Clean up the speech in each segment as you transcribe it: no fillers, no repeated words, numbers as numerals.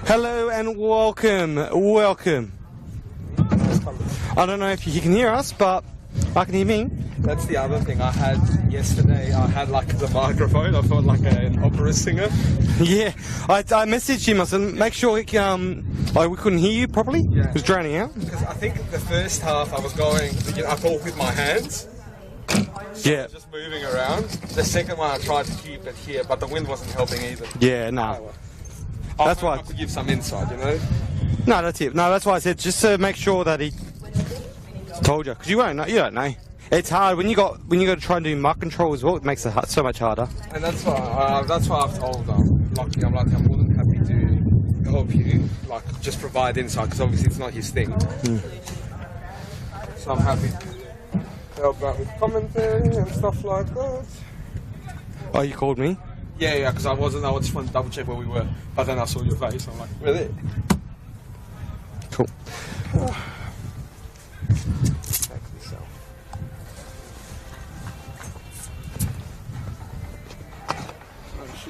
Hello and welcome. I don't know if you can hear us, but I can hear me. That's the other thing I had yesterday. I had like the microphone. I felt like an opera singer. Yeah, I messaged him. I said, make sure we couldn't hear you properly. Yeah. It was drowning out. Because I think the first half I was going, I talk with my hands. Yeah. Just moving around. The second one I tried to keep it here, but the wind wasn't helping either. Yeah, no. That's why. I could give some insight, you know? No, that's it. No, that's why I said just to make sure that he told you, because you won't know. You don't know. It's hard when you got to try and do mic control as well. It makes it so much harder. And that's why I've told Lockie. I'm more than happy to help you, like just provide insight, because obviously it's not his thing. So I'm happy to help out with commentary and stuff like that. Oh, you called me? Yeah, because I just wanted to double check where we were, but then I saw your face. I'm like, we're there. Cool.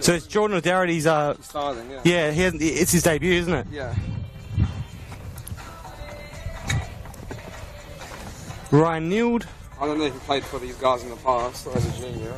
So it's Jordan O'Doherty's. Starting, yeah. Yeah, it's his debut, isn't it? Yeah. Ryan Neild. I don't know if he played for these guys in the past or as a junior.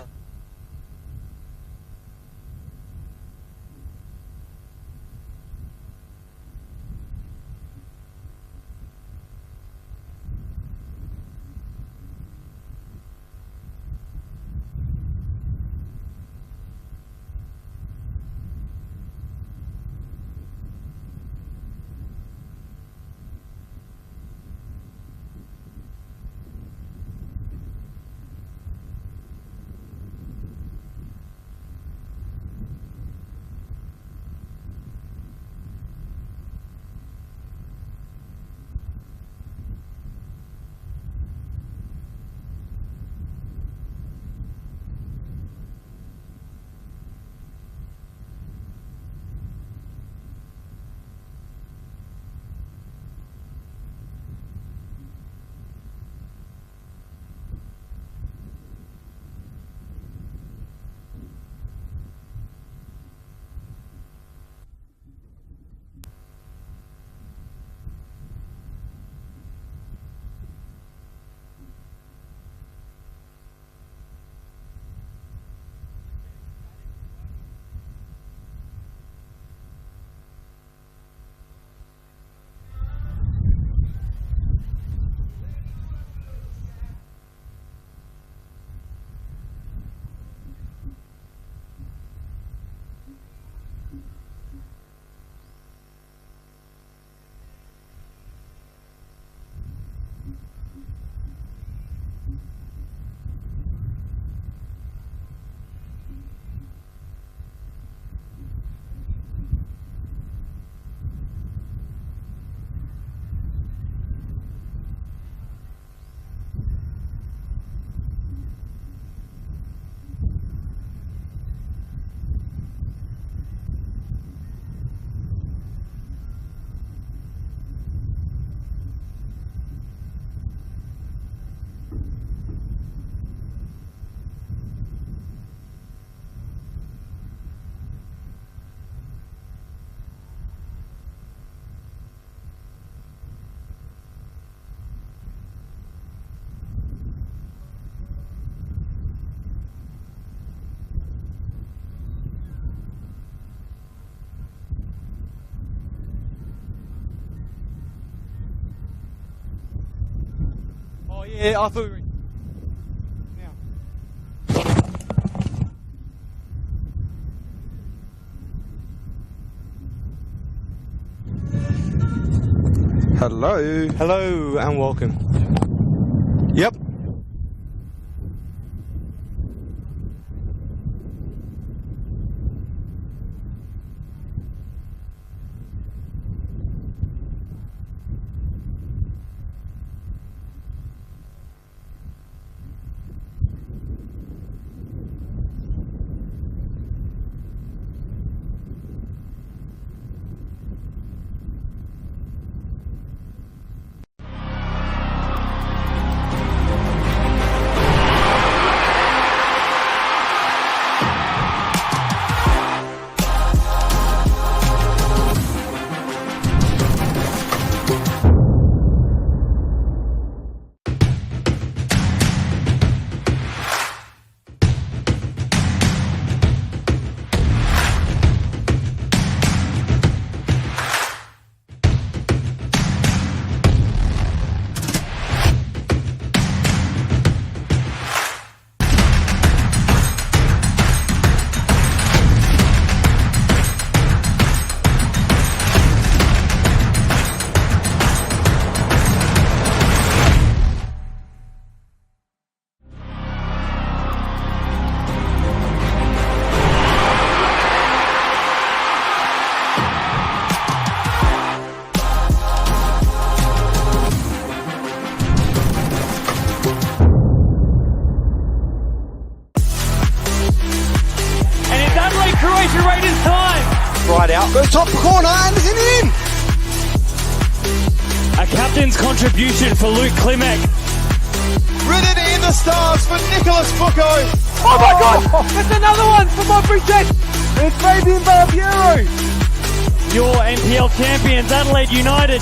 Oh yeah, I thought we were. Hello. Hello and welcome. Yep. contribution for Luke Klimek. Ridden in the stars for Nicholas Bucco. Oh my God! That's another one for Modbury Jet. It's Fabian Barbiero. Your NPL champions, Adelaide United.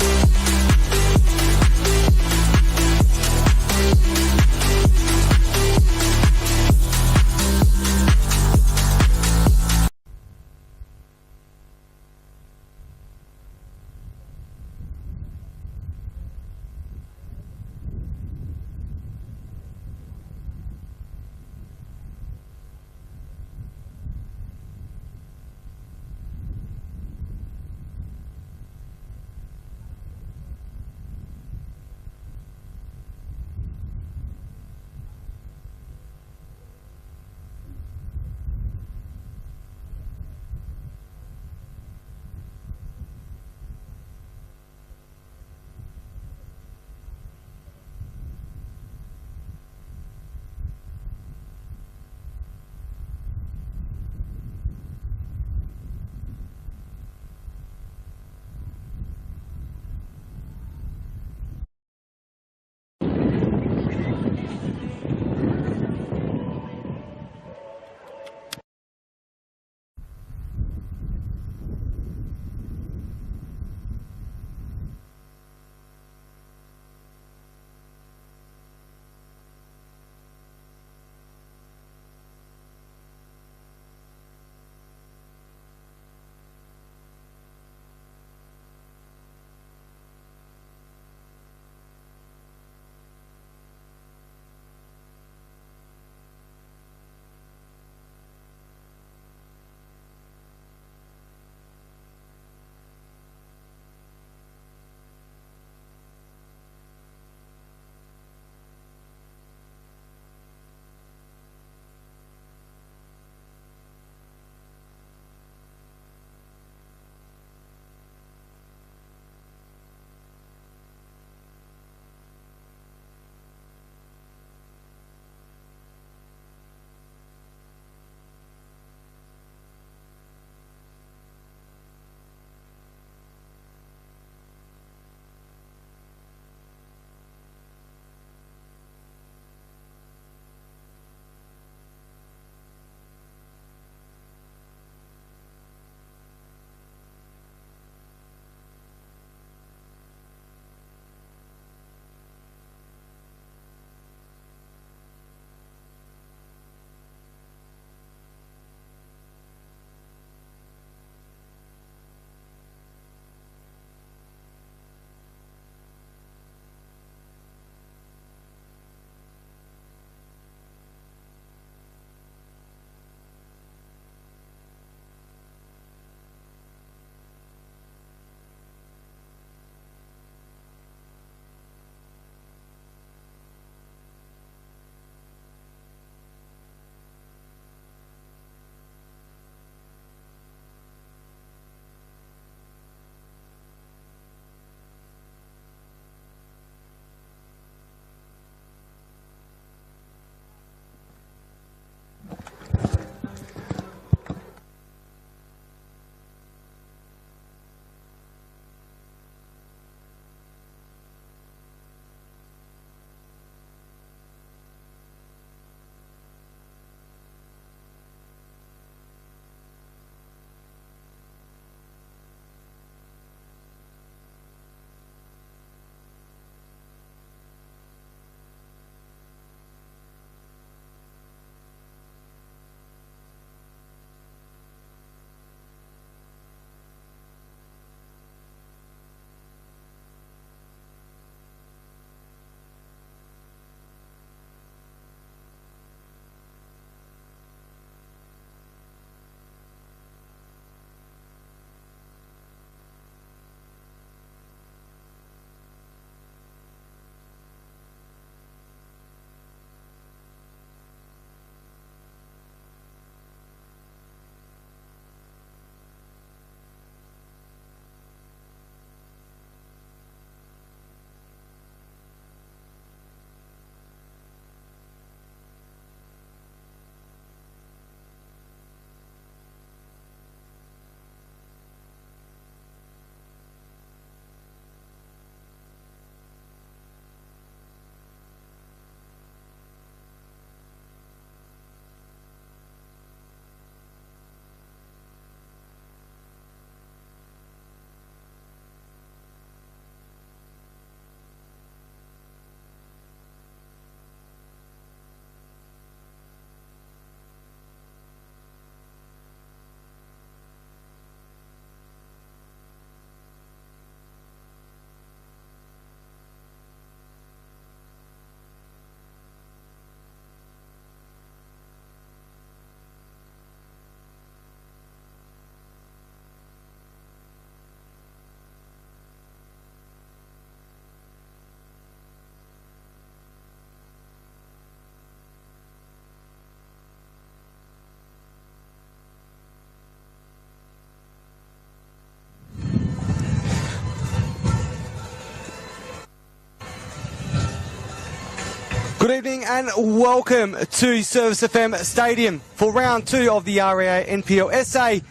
Good evening and welcome to Service FM Stadium for round 2 of the REA NPLSA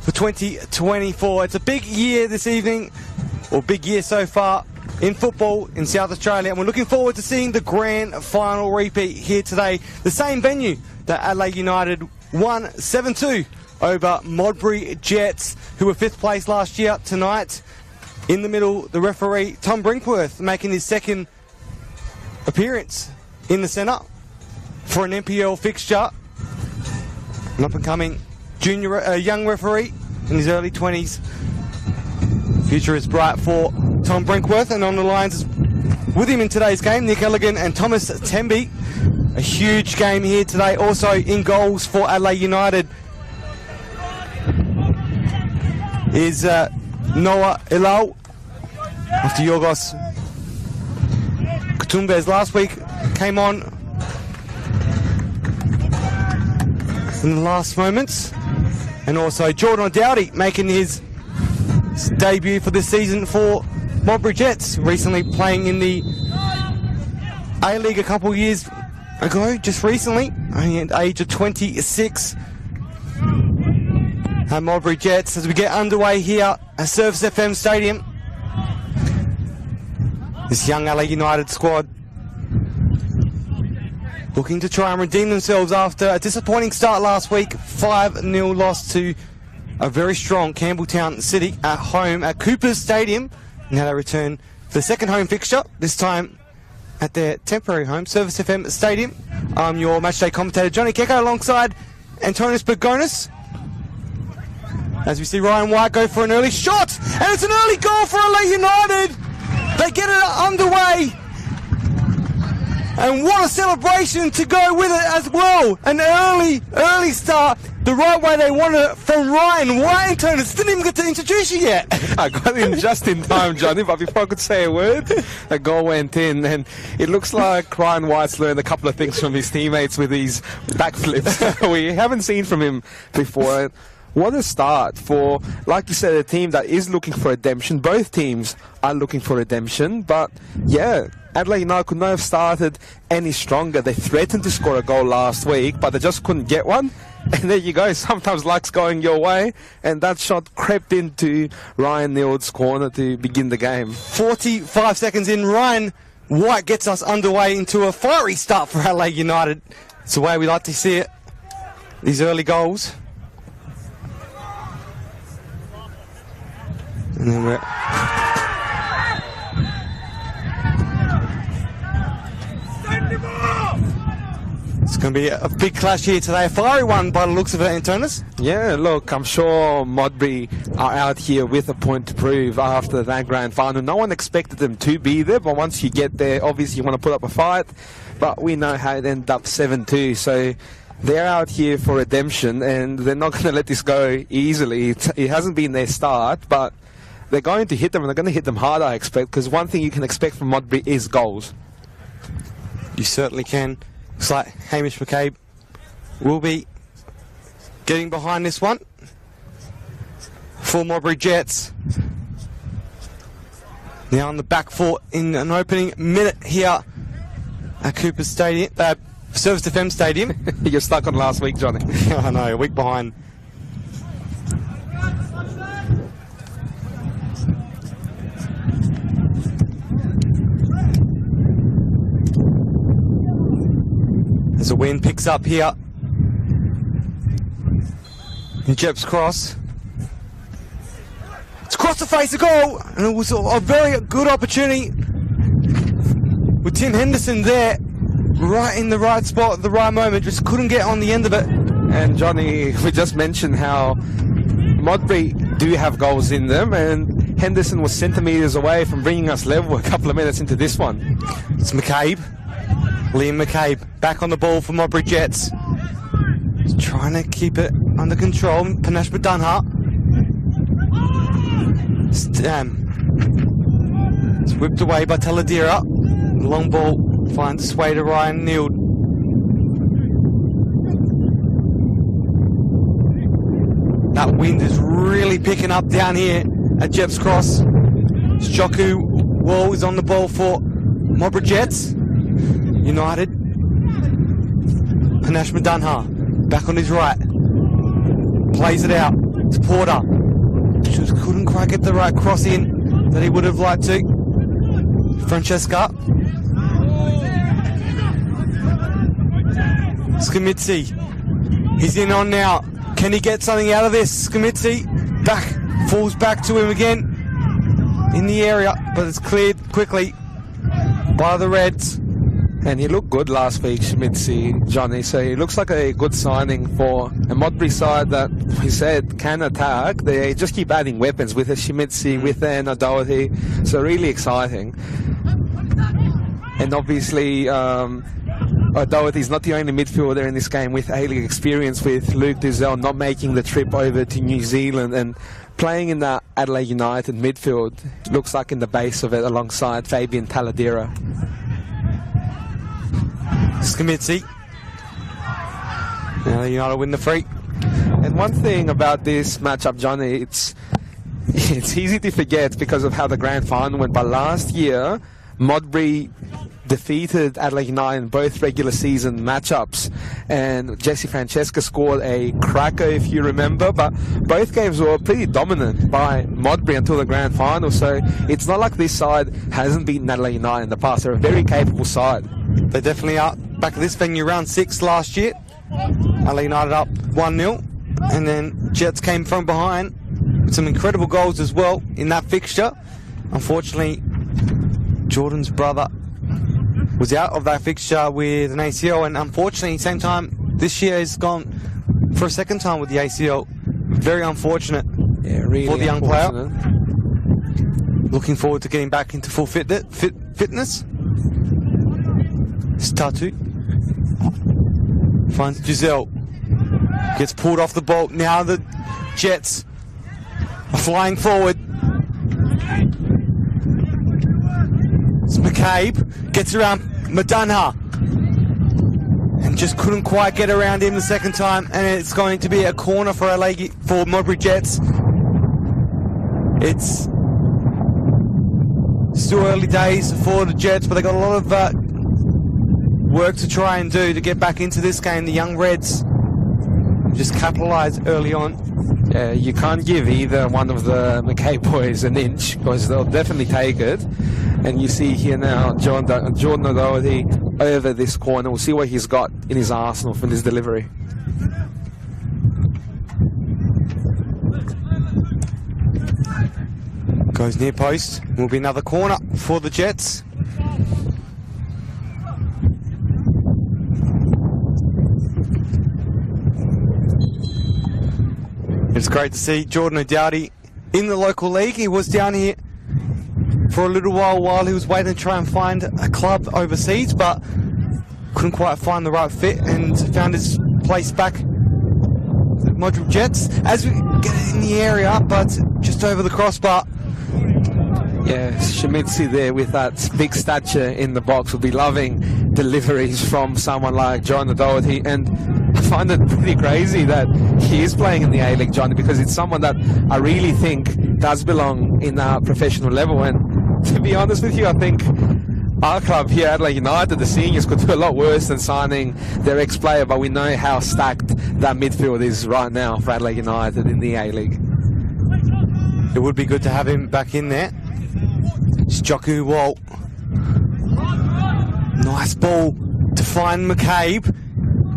for 2024. It's a big year this evening, or big year so far in football in South Australia, and we're looking forward to seeing the grand final repeat here today. The same venue that Adelaide United won 7-2 over Modbury Jets, who were 5th place last year. Tonight, in the middle, the referee Tom Brinkworth making his second appearance in the centre for an NPL fixture. An up-and-coming young referee in his early 20s. Future is bright for Tom Brinkworth, and on the lines with him in today's game, Nick Elligan and Thomas Temby. A huge game here today. Also in goals for Adelaide United is Noah Ilau after Yorgos Katumbes last week came on in the last moments. And also Jordan O'Dowdy making his debut for this season for Modbury Jets, recently playing in the A-League a couple of years ago, just recently, only at the age of 26. And Modbury Jets, as we get underway here at Service FM Stadium. This young Adelaide United squad looking to try and redeem themselves after a disappointing start last week. 5-0 loss to a very strong Campbelltown City at home at Coopers Stadium. Now they return for the second home fixture, this time at their temporary home, Service FM Stadium. I'm your matchday commentator, Johnny Kecko, alongside Antonis Bergonis. As we see Ryan White go for an early shot, and it's an early goal for Adelaide United. They get it underway. And what a celebration to go with it as well. An early start, the right way they wanted it from Ryan White. And Antonis, didn't even get to introduce you yet. I got in just in time, Johnny, but before I could say a word, the goal went in, and it looks like Ryan White's learned a couple of things from his teammates with these backflips we haven't seen from him before. What a start for, like you said, a team that is looking for redemption. Both teams are looking for redemption, but yeah, Adelaide United could not have started any stronger. They threatened to score a goal last week, but they just couldn't get one. And there you go, sometimes luck's going your way, and that shot crept into Ryan Nild's corner to begin the game. 45 seconds in, Ryan White gets us underway into a fiery start for Adelaide United. It's the way we like to see it, these early goals. And then we're... It's going to be a big clash here today. A fiery one by the looks of it, Antonis. Yeah, look, I'm sure Modbury are out here with a point to prove after that grand final. No one expected them to be there, but once you get there, obviously you want to put up a fight. But we know how it ended up 7-2, so they're out here for redemption, and they're not going to let this go easily. It hasn't been their start, but they're going to hit them, and they're going to hit them hard, I expect, because one thing you can expect from Modbury is goals. You certainly can. Looks like Hamish McCabe will be getting behind this one for Modbury Jets. Now on the back foot in an opening minute here at Coopers Stadium, Service FM Stadium. You're stuck on last week, Johnny. I know, a week behind. As the wind picks up here in Jep's cross. It's across the face of goal, and it was a very good opportunity with Tim Henderson there, right in the right spot at the right moment, just couldn't get on the end of it. And Johnny, we just mentioned how Modbury do have goals in them, and Henderson was centimetres away from bringing us level a couple of minutes into this one. It's McCabe. Liam McCabe back on the ball for Modbury Jets. He's trying to keep it under control. Panache Dunhart. It's whipped away by Taladira. Long ball finds its way to Ryan Nield. That wind is really picking up down here at Jep's Cross. Joku Wall is on the ball for Modbury Jets. United. Panache Madunha back on his right. Plays it out to Porter. Just couldn't quite get the right cross in that he would have liked to. Francesca. Skamitsi. He's in on now. Can he get something out of this? Skamitsi falls back to him again in the area, but it's cleared quickly by the Reds. And he looked good last week, Schmitzy, Johnny, so he looks like a good signing for a Modbury side that we said can attack. They just keep adding weapons with a Schmitzy, with an O'Doherty, so really exciting. And obviously, O'Doherty is not the only midfielder in this game with A-League experience, with Luke Dizelle not making the trip over to New Zealand and playing in that Adelaide United midfield. Looks like in the base of it alongside Fabian Taladera. Skamitsi. Now United win the free. And one thing about this matchup, Johnny, it's easy to forget because of how the grand final went, but last year Modbury defeated Adelaide United in both regular season matchups, and Jesse Francesca scored a cracker, if you remember, but both games were pretty dominant by Modbury until the grand final, so it's not like this side hasn't beaten Adelaide United in the past. They're a very capable side. They definitely are. Back at this venue round 6 last year, Adelaide United up 1-0, and then Jets came from behind with some incredible goals as well in that fixture. Unfortunately, Jordan's brother was out of that fixture with an ACL, and unfortunately, same time this year he's gone for a second time with the ACL. Very unfortunate for the young player. Looking forward to getting back into full fitness. Tatu finds Giselle, gets pulled off the ball. Now the Jets are flying forward. It's McCabe, gets around Madunha and just couldn't quite get around him the second time, and it's going to be a corner for Modbury Jets. It's still early days for the Jets, but they got a lot of work to try and do to get back into this game. The young Reds just capitalised early on. Yeah, you can't give either one of the McKay boys an inch because they'll definitely take it. And you see here now Jordan O'Doherty over this corner. We'll see what he's got in his arsenal from this delivery. Goes near post. Will be another corner for the Jets. It's great to see Jordan O'Doherty in the local league. He was down here for a little while he was waiting to try and find a club overseas, but couldn't quite find the right fit and found his place back at Modbury Jets. As we get in the area, but just over the crossbar. Yeah, Schmitzy there with that big stature in the box will be loving deliveries from someone like John O'Doherty, and I find it pretty crazy that he is playing in the A-League, Johnny, because it's someone that I really think does belong in a professional level. And to be honest with you, I think our club here, Adelaide United, the seniors, could do a lot worse than signing their ex-player, but we know how stacked that midfield is right now for Adelaide United in the A-League. It would be good to have him back in there. It's Joku Walt. Nice ball to find McCabe.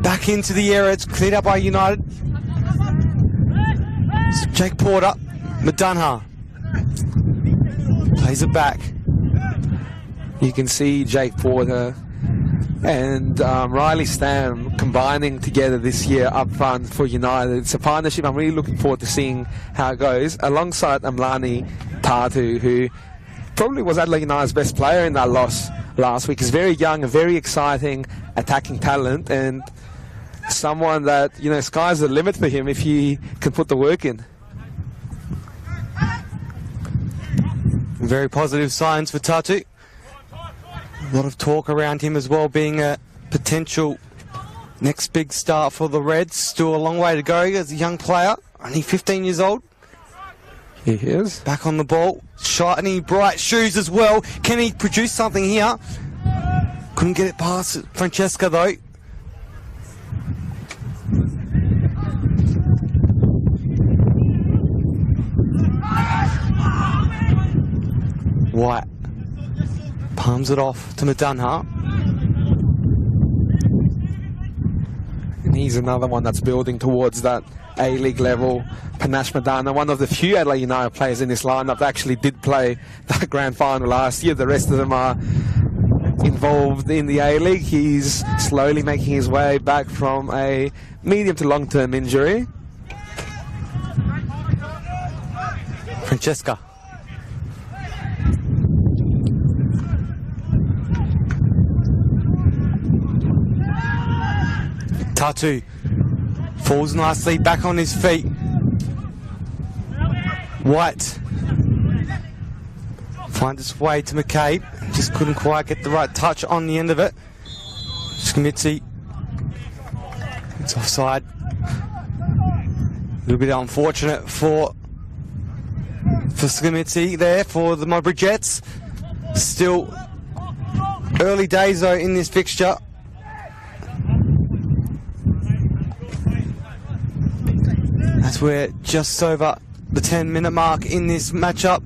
Back into the area. It's cleared up by United. It's Jake Porter. Madunha plays it back. You can see Jake Porter and Riley Stam combining together this year up front for United. It's a partnership I'm really looking forward to seeing how it goes, alongside Amlani Tatu, who probably was Adelaide United's best player in that loss last week. He's very young, a very exciting attacking talent, and someone that, you know, sky's the limit for him if he can put the work in. Very positive signs for Tatu. A lot of talk around him as well, being a potential next big start for the Reds. Still a long way to go as a young player, only 15 years old. He is. Back on the ball, shiny bright shoes as well. Can he produce something here? Couldn't get it past Francesca though. White palms it off to Madunha. And he's another one that's building towards that A-League level. Panache Madana, one of the few Adelaide United players in this lineup that actually did play that grand final last year. The rest of them are involved in the A-League. He's slowly making his way back from a medium to long-term injury. Francesca. Tatu falls nicely back on his feet. White finds its way to McCabe. Just couldn't quite get the right touch on the end of it. Skamitsi. It's offside. A little bit unfortunate for Skamitsi there for the Modbury Jets. Still early days though in this fixture. As we're just over the 10-minute mark in this matchup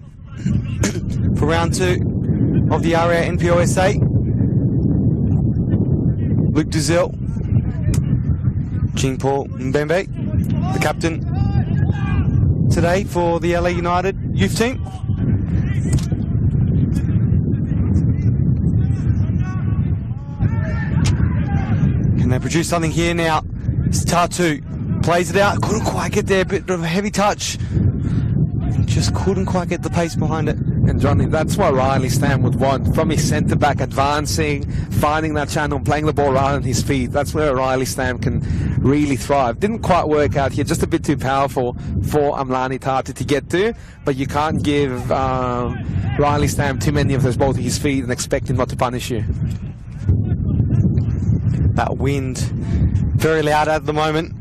for round 2 of the RA NPLSA. Luke Duzell, Jean Paul Mbembe, the captain today for the LA United youth team. Can they produce something here now? It's Tatu. Plays it out, couldn't quite get there, a bit of a heavy touch. Just couldn't quite get the pace behind it. And Johnny, that's what Riley Stam would want from his centre-back, advancing, finding that channel, playing the ball right on his feet. That's where Riley Stam can really thrive. Didn't quite work out here, just a bit too powerful for Amlani Tati to get to, but you can't give Riley Stam too many of those balls to his feet and expect him not to punish you. That wind, very loud at the moment.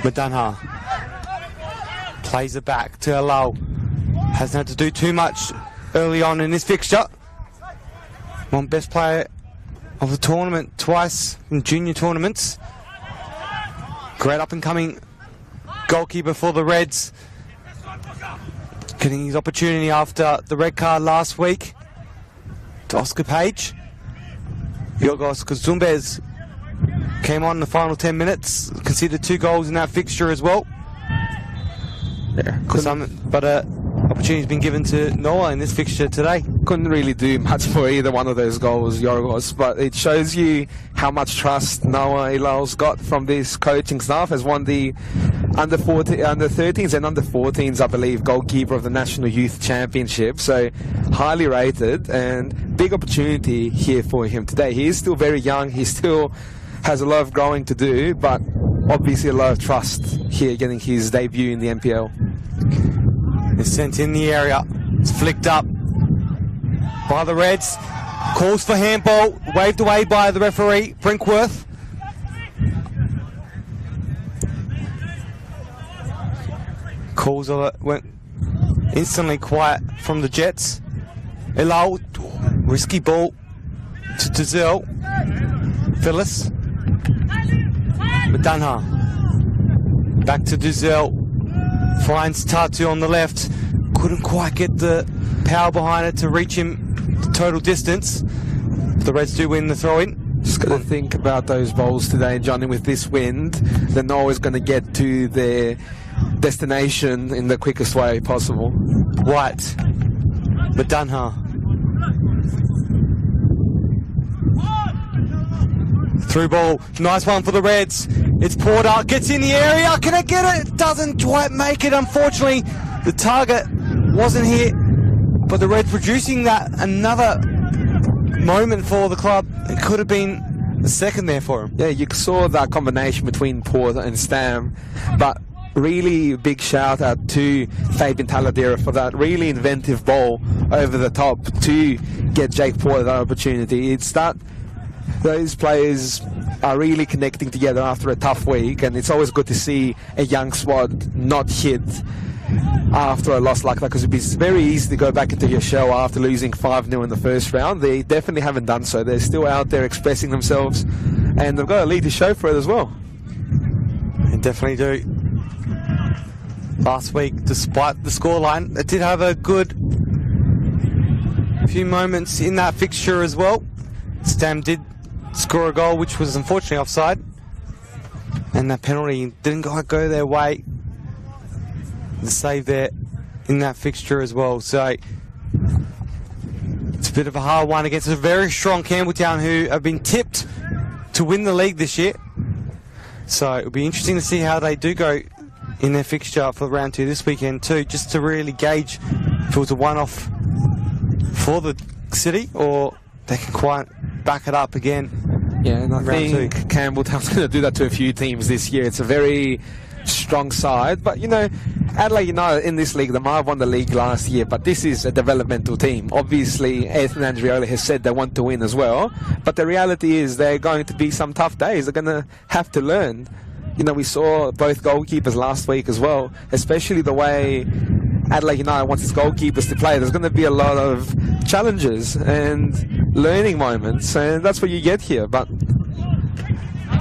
Madunha plays it back to Alal. Hasn't had to do too much early on in this fixture. One best player of the tournament twice in junior tournaments. Great up and coming goalkeeper for the Reds. Getting his opportunity after the red card last week to Oscar Page. Yorgos Kazumbes came on in the final 10 minutes, conceded 2 goals in that fixture as well. Yeah, But opportunity's been given to Noah in this fixture today. Couldn't really do much for either one of those goals, Yorgos, but it shows you how much trust Noah Ilal's got from this coaching staff. Has won the under 13s and under 14s, I believe, goalkeeper of the National Youth Championship. So highly rated and big opportunity here for him today. He is still very young. He still has a lot of growing to do, but obviously a lot of trust here getting his debut in the NPL. It's sent in the area. It's flicked up by the Reds. Calls for handball. Waved away by the referee, Brinkworth. Calls went instantly quiet from the Jets. Elal, risky ball to Dazil. Phyllis. Madunha. Back to Duzell. Finds Tatu on the left. Couldn't quite get the power behind it to reach him the total distance. The Reds do win the throw-in. Just got to think about those bowls today, Johnny. With this wind, they're not always going to get to their destination in the quickest way possible. White. Madunha. Through ball. Nice one for the Reds. It's Porter. Gets in the area. Can it get it? Doesn't quite make it, unfortunately. The target wasn't hit. But the Reds producing that another moment for the club. It could have been a second there for him. Yeah, you saw that combination between Porter and Stam. But really big shout out to Fabian Taladera for that really inventive ball over the top to get Jake Porter that opportunity. It's that those players are really connecting together after a tough week, and it's always good to see a young squad not hit after a loss like that, because it'd be very easy to go back into your shell after losing 5-0 in the first round. They definitely haven't done so. They're still out there expressing themselves, and they've got a lead to show for it as well. They definitely do. Last week, despite the scoreline, it did have a good few moments in that fixture as well. Stam did score a goal, which was unfortunately offside, and that penalty didn't quite go their way. The save there in that fixture as well. So it's a bit of a hard one against a very strong Campbelltown, who have been tipped to win the league this year. So it'll be interesting to see how they do go in their fixture for round 2 this weekend too, just to really gauge if it was a one-off for the city or they can quite back it up again. Yeah, and I think Campbelltown's going to do that to a few teams this year. It's a very strong side, but you know, Adelaide United in this league, they might have won the league last year, but this is a developmental team. Obviously, Ethan Andreoli has said they want to win as well, but the reality is there are going to be some tough days. They're going to have to learn. You know, we saw both goalkeepers last week as well, especially the way Adelaide United wants its goalkeepers to play. There's going to be a lot of challenges and learning moments, and that's what you get here. But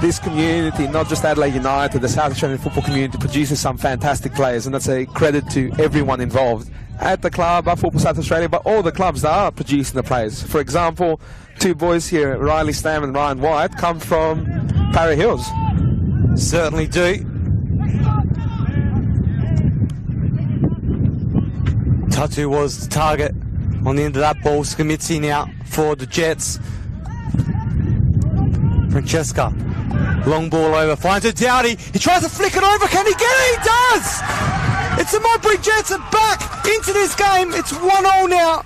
this community, not just Adelaide United, the South Australian football community, produces some fantastic players, and that's a credit to everyone involved at the club, at Football South Australia, but all the clubs that are producing the players. For example, 2 boys here, Riley Stam and Ryan White, come from Para Hills. Certainly do. Tatu was the target on the end of that ball. Skamitsi now for the Jets. Francesca, long ball over, finds a Dowdy. He tries to flick it over. Can he get it? He does! It's the Modbury Jets are back into this game. It's 1-0 now.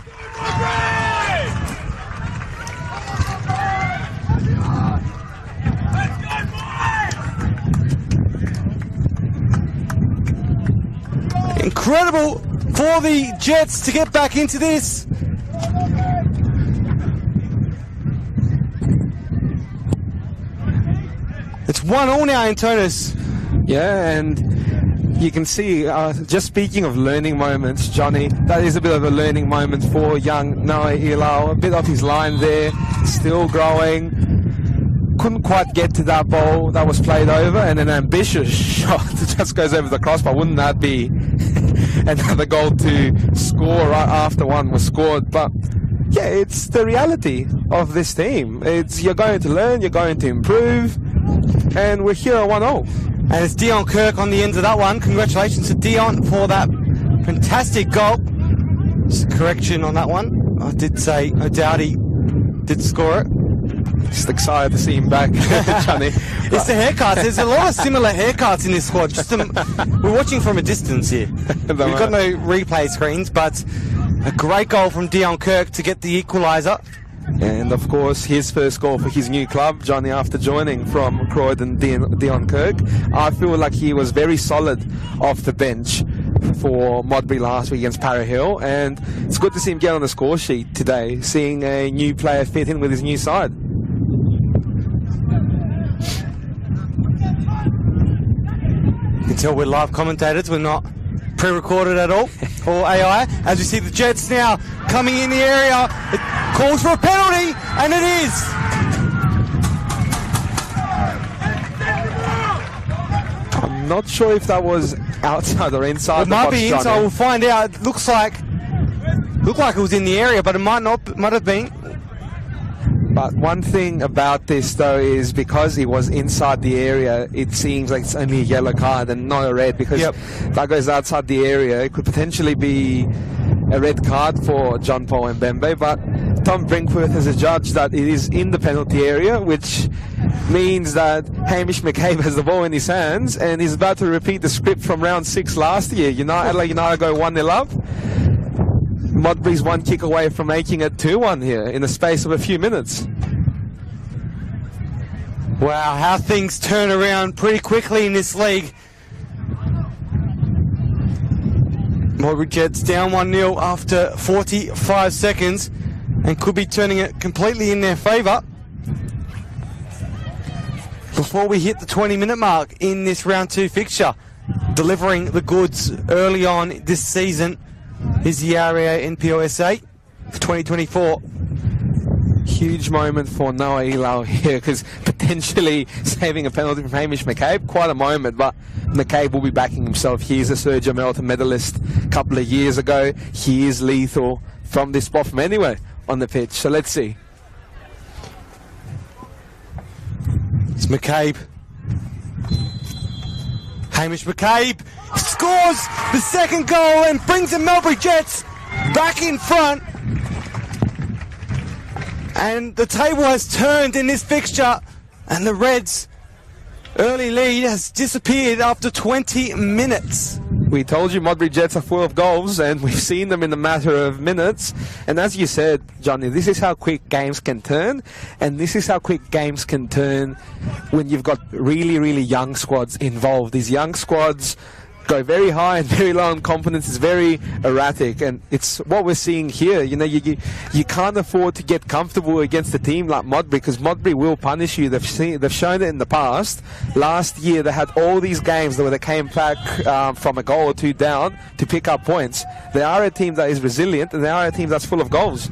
Incredible for the Jets to get back into this. It's 1-0 now in Tonus. Yeah, and you can see, just speaking of learning moments, Johnny, that is a bit of a learning moment for young Noah Ilau. A bit off his line there, still growing. Couldn't quite get to that ball that was played over, and an ambitious shot that just goes over the crossbar. Wouldn't that be another goal to score right after one was scored? But yeah, it's the reality of this team. It's you're going to learn, you're going to improve, and we're here at 1-0. And it's Dion Kirk on the end of that one. Congratulations to Dion for that fantastic goal. Just a correction on that one. I did say O'Dowdy did score it. Just excited to see him back, Johnny. It's the haircuts. There's a lot of similar haircuts in this squad. We're watching from a distance here. We've got no replay screens, but a great goal from Dion Kirk to get the equaliser. And of course, his first goal for his new club, Johnny, after joining from Croydon, Dion Kirk. I feel like he was very solid off the bench for Modbury last week against Para Hill, and it's good to see him get on the score sheet today, seeing a new player fit in with his new side. You can tell we're live commentators, we're not pre-recorded at all, or AI. As we see the Jets now coming in the area, it calls for a penalty, and it is. I'm not sure if that was outside or inside. It might be inside. We'll find out. It looked like it was in the area, but it might have been. But one thing about this, though, is because he was inside the area, it seems like it's only a yellow card and not a red, because if that goes outside the area, it could potentially be a red card for John Paul Mbembe. But Tom Brinkworth has adjudged that it is in the penalty area, which means that Hamish McCabe has the ball in his hands and he's about to repeat the script from round 6 last year. Adelaide United go 1-0 up. Modbury's one kick away from making it 2-1 here in the space of a few minutes. Wow, how things turn around pretty quickly in this league. Modbury Jets down 1-0 after 45 seconds and could be turning it completely in their favour. before we hit the 20-minute mark in this round 2 fixture. Delivering the goods early on this season is the REA NPLSA for 2024. Huge moment for Noah Elau here, because potentially saving a penalty from Hamish McCabe. Quite a moment, but McCabe will be backing himself. He is a Sergio Melton medalist a couple of years ago. He is lethal from this spot, from anywhere on the pitch. So let's see. It's McCabe. Hamish McCabe scores the second goal and brings the Modbury Jets back in front. And the table has turned in this fixture, and the Reds' early lead has disappeared after 20 minutes. We told you Modbury Jets are full of goals, and we've seen them in a matter of minutes. And as you said, Johnny, this is how quick games can turn, and this is how quick games can turn when you've got really, really young squads involved. These young squads go very high and very low, and confidence is very erratic, and it's what we're seeing here. You know, you can't afford to get comfortable against a team like Modbury, because Modbury will punish you. They've shown it in the past. Last year they had all these games where they came back from a goal or two down to pick up points. They are a team that is resilient, and they are a team that's full of goals.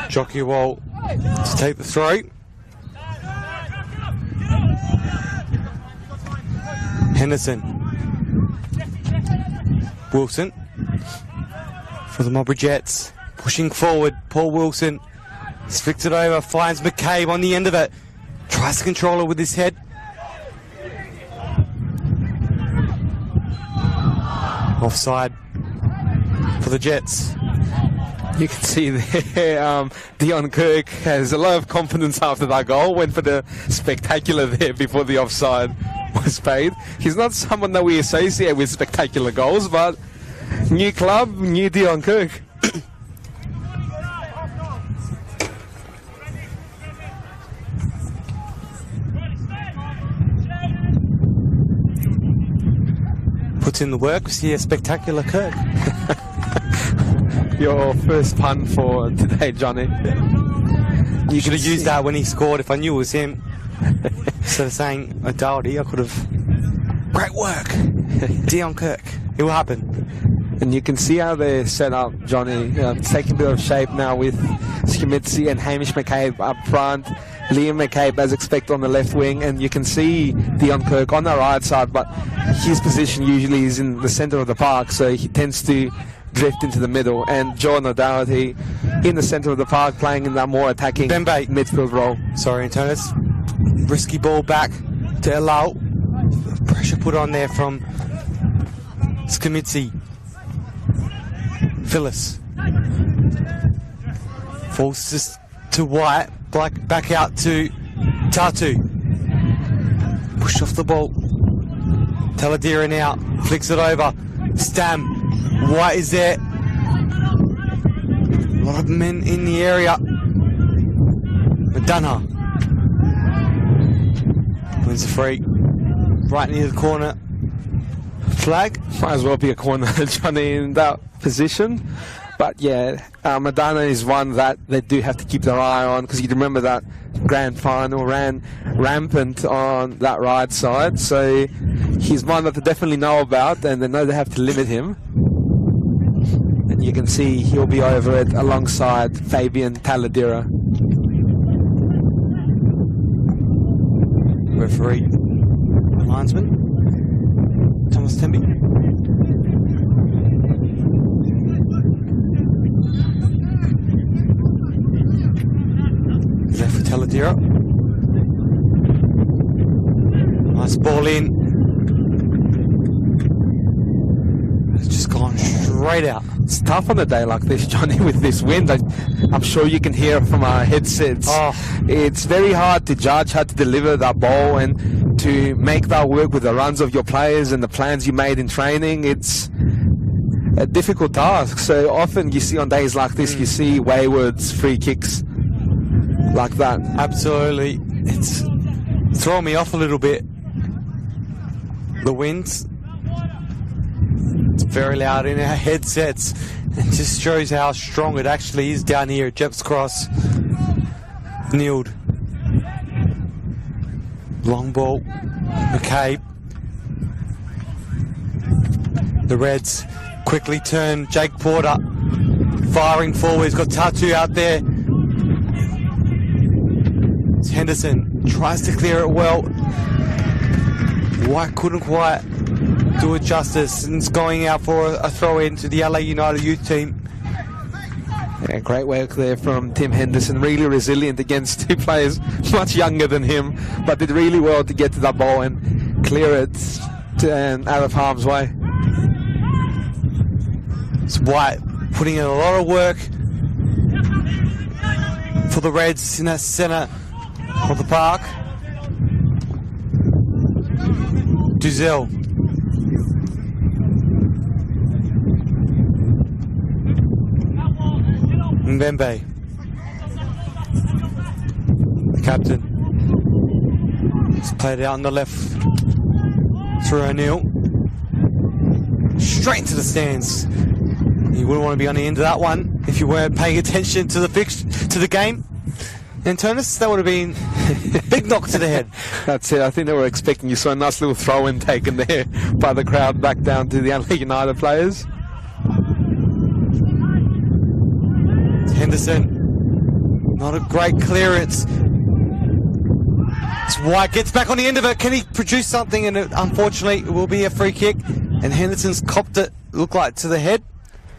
Jockey Wall to take the throw. Henderson. Wilson for the Modbury Jets. Pushing forward. Paul Wilson. He's flicked it over. Finds McCabe on the end of it. Tries to control it with his head. Offside for the Jets. You can see there, Dion Kirk has a lot of confidence after that goal. Went for the spectacular there before the offside was paid. He's not someone that we associate with spectacular goals, but new club, new Dion Kirk. Puts in the work. We see a spectacular Kirk. Your first pun for today, Johnny. You could have used that when he scored if I knew it was him. Instead of saying Adelaide, I could have. Great work, Dion Kirk. It will happen. And you can see how they're set up, Johnny. It's taking a bit of shape now with Skimitsi and Hamish McCabe up front. Liam McCabe, as expected, on the left wing. And you can see Dion Kirk on the right side, but his position usually is in the centre of the park, so he tends to drift into the middle. And John O'Doherty in the centre of the park, playing in that more attacking midfield role. Sorry, Antonis. Risky ball back to Elau. Pressure put on there from Skimitsi. Phyllis. Forces to White. Back out to Tatu. Push off the ball. Taladira now. Flicks it over. Stam. White is there. A lot of men in the area. McDonough wins the free. Right near the corner. Flag. Might as well be a corner, Johnny, in that position. But yeah, Madonna is one that they do have to keep their eye on, because you remember that grand final ran rampant on that right side. So he's one that they definitely know about, and they know they have to limit him. And you can see he'll be over it alongside Fabian Taladira. Referee, linesman, Thomas Temby. Left for Taladira. Nice ball in. It's just gone straight straight out. It's tough on a day like this, Johnny, with this wind. I'm sure you can hear from our headsets. Oh. It's very hard to judge how to deliver that ball and to make that work with the runs of your players and the plans you made in training. It's a difficult task. So often you see on days like this, you see waywards, free kicks like that. Absolutely. It's throwing me off a little bit. The winds. It's very loud in our headsets. It just shows how strong it actually is down here at Jeps Cross. Kneeled. Long ball. McCabe. The Reds quickly turn. Jake Porter firing forward. He's got Tatu out there. It's Henderson tries to clear it well. White couldn't quite do it justice, and it's going out for a throw in to the LA United youth team. Yeah, great work there from Tim Henderson. Really resilient against two players much younger than him, but did really well to get to that ball and clear it out of harm's way. It's White putting in a lot of work for the Reds in that centre of the park. Duzel. Mbembe. The captain. He's played it out on the left through O'Neill. Straight into the stands. You wouldn't want to be on the end of that one if you weren't paying attention to the game. And Turnus, that would have been a big knock to the head. That's it. I think they were expecting you saw a nice little throw-in taken there by the crowd back down to the Adelaide United players. Henderson, not a great clearance. It's White, gets back on the end of it. Can he produce something? And unfortunately, it will be a free kick. And Henderson's copped it, looked like, to the head.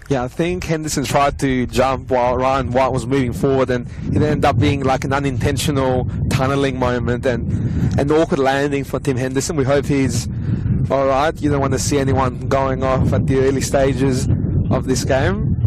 Yeah, I think Henderson tried to jump while Ryan White was moving forward, and it ended up being like an unintentional tunnelling moment and an awkward landing for Tim Henderson. We hope he's all right. You don't want to see anyone going off at the early stages of this game.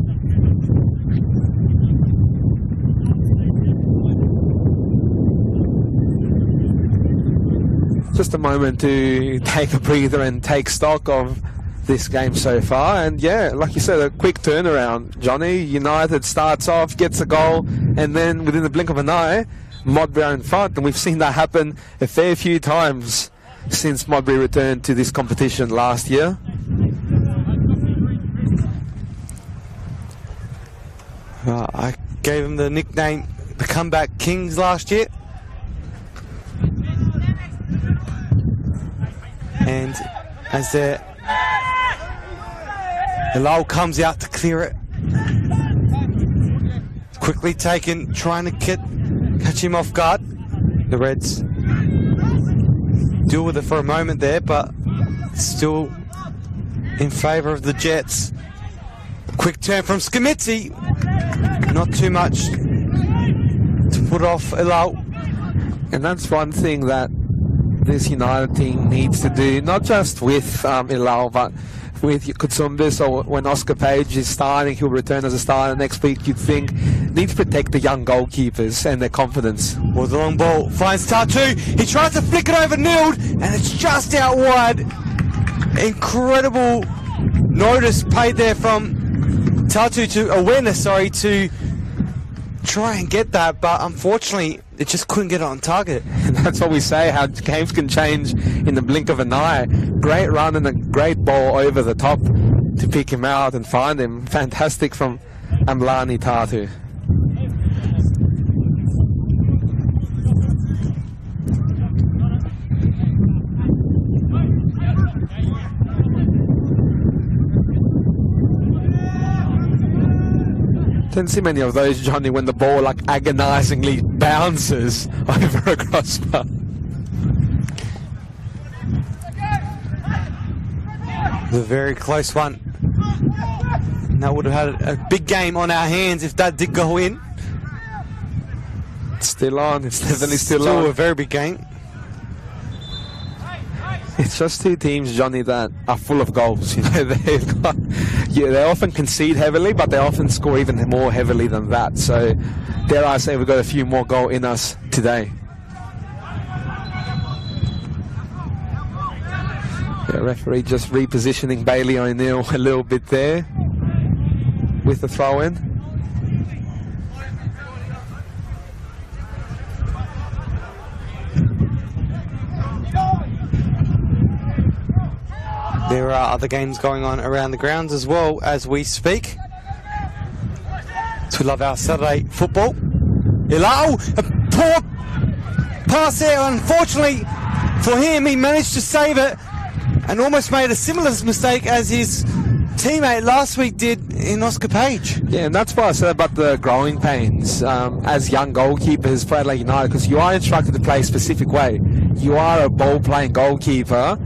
Just a moment to take a breather and take stock of this game so far, and yeah, like you said, a quick turnaround, Johnny. United starts off, gets a goal, and then within the blink of an eye, Modbury are in front, and we've seen that happen a fair few times since Modbury returned to this competition last year. I gave him the nickname the Comeback Kings last year. And as the Hilal comes out to clear it. Quickly taken, trying to catch him off guard. The Reds deal with it for a moment there, but still in favour of the Jets. Quick turn from Skamitzi. Not too much to put off Hilal. And that's one thing that this United team needs to do, not just with Hilal, but with Kutsumbis, or when Oscar Page is starting, he'll return as a starter next week. You'd think need to protect the young goalkeepers and their confidence. Well, the long ball finds Tatu. He tries to flick it over Nilled, and it's just out wide. Incredible notice paid there from Tatu to awareness, to try and get that, but unfortunately it just couldn't get it on target. And that's what we say, how games can change in the blink of an eye. Great run and a great ball over the top to pick him out and find him. Fantastic from Amlani Tatu. Didn't see many of those, Johnny, when the ball like agonizingly bounces over a crossbar. The very close one. And that would have had a big game on our hands if that did go in. It's still on. It's definitely still on. Still a very big game. It's just two teams, Johnny, that are full of goals. You know, they've got Yeah, they often concede heavily, but they often score even more heavily than that. So, dare I say, we've got a few more goal in us today. Yeah, referee just repositioning Bailey O'Neill a little bit there with the throw-in. There are other games going on around the grounds as well as we speak. So we love our Saturday football. Ilau, a poor pass there. Unfortunately for him, he managed to save it and almost made a similar mistake as his teammate last week did in Oscar Page. Yeah, and that's why I said about the growing pains as young goalkeepers for Adelaide United, because you are instructed to play a specific way. You are a ball-playing goalkeeper,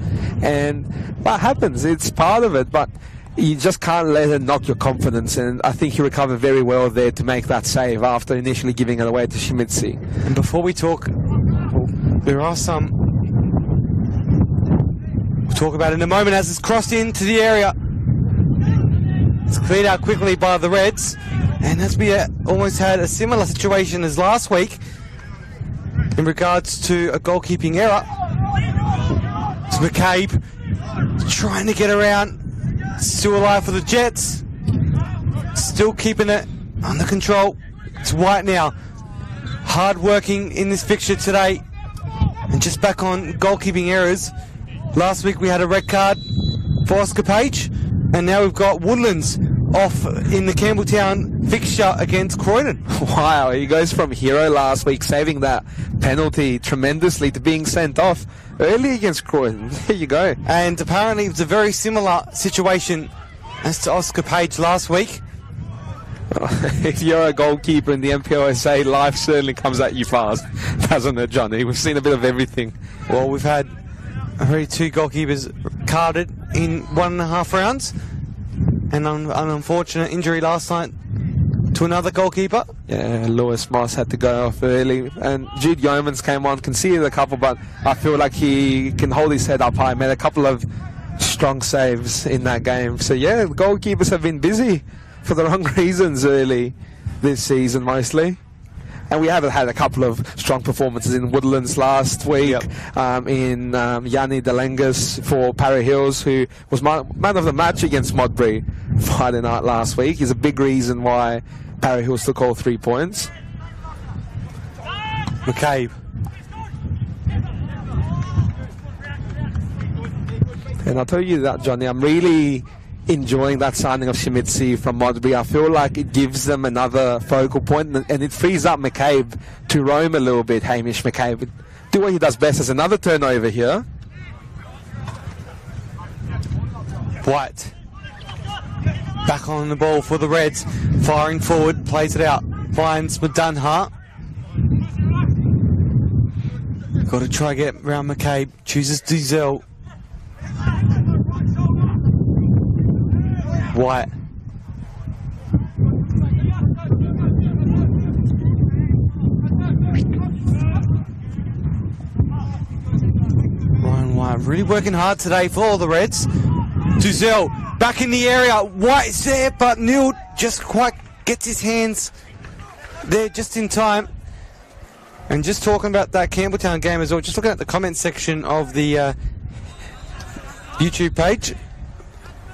and what happens, it's part of it, but you just can't let it knock your confidence, and I think he recovered very well there to make that save after initially giving it away to Schmitzy. And before we talk, well, there are some we'll talk about in a moment as it's crossed into the area. It's cleared out quickly by the Reds, and as we almost had a similar situation as last week in regards to a goalkeeping error. It's McCabe trying to get around, still alive for the Jets, still keeping it under control. It's White now, hard working in this fixture today, and just back on goalkeeping errors. Last week we had a red card for Oscar Page, and now we've got Woodlands off in the Campbelltown fixture against Croydon. Wow, he goes from hero last week, saving that penalty tremendously, to being sent off early against Croydon. There you go. And apparently it's a very similar situation as to Oscar Page last week. If you're a goalkeeper in the NPLSA, life certainly comes at you fast, doesn't it, Johnny? We've seen a bit of everything. Well, we've had already 2 goalkeepers carded in 1.5 rounds, and an unfortunate injury last night to another goalkeeper. Yeah, Lewis Moss had to go off early, and Jude Yeomans came on, conceded a couple, but I feel like he can hold his head up high, made a couple of strong saves in that game. So yeah, the goalkeepers have been busy for the wrong reasons early this season mostly. And we have had a couple of strong performances in Woodlands last week, in Yanni Delengas for Parra Hills, who was man of the match against Modbury Friday night last week. He's a big reason why Parra Hills took all 3 points. McCabe. And I'll tell you that, Johnny, I'm really enjoying that signing of Schmitzy from Modbury. I feel like it gives them another focal point, and it frees up McCabe to roam a little bit. Hamish McCabe, do what he does best. There's another turnover here. White back on the ball for the Reds, firing forward, plays it out, finds Madunha. Got to try get around McCabe, chooses Diesel. White. Ryan White really working hard today for all the Reds. Duzel back in the area. White's there, but Neil just quite gets his hands there just in time. And just talking about that Campbelltown game as well, just looking at the comment section of the YouTube page.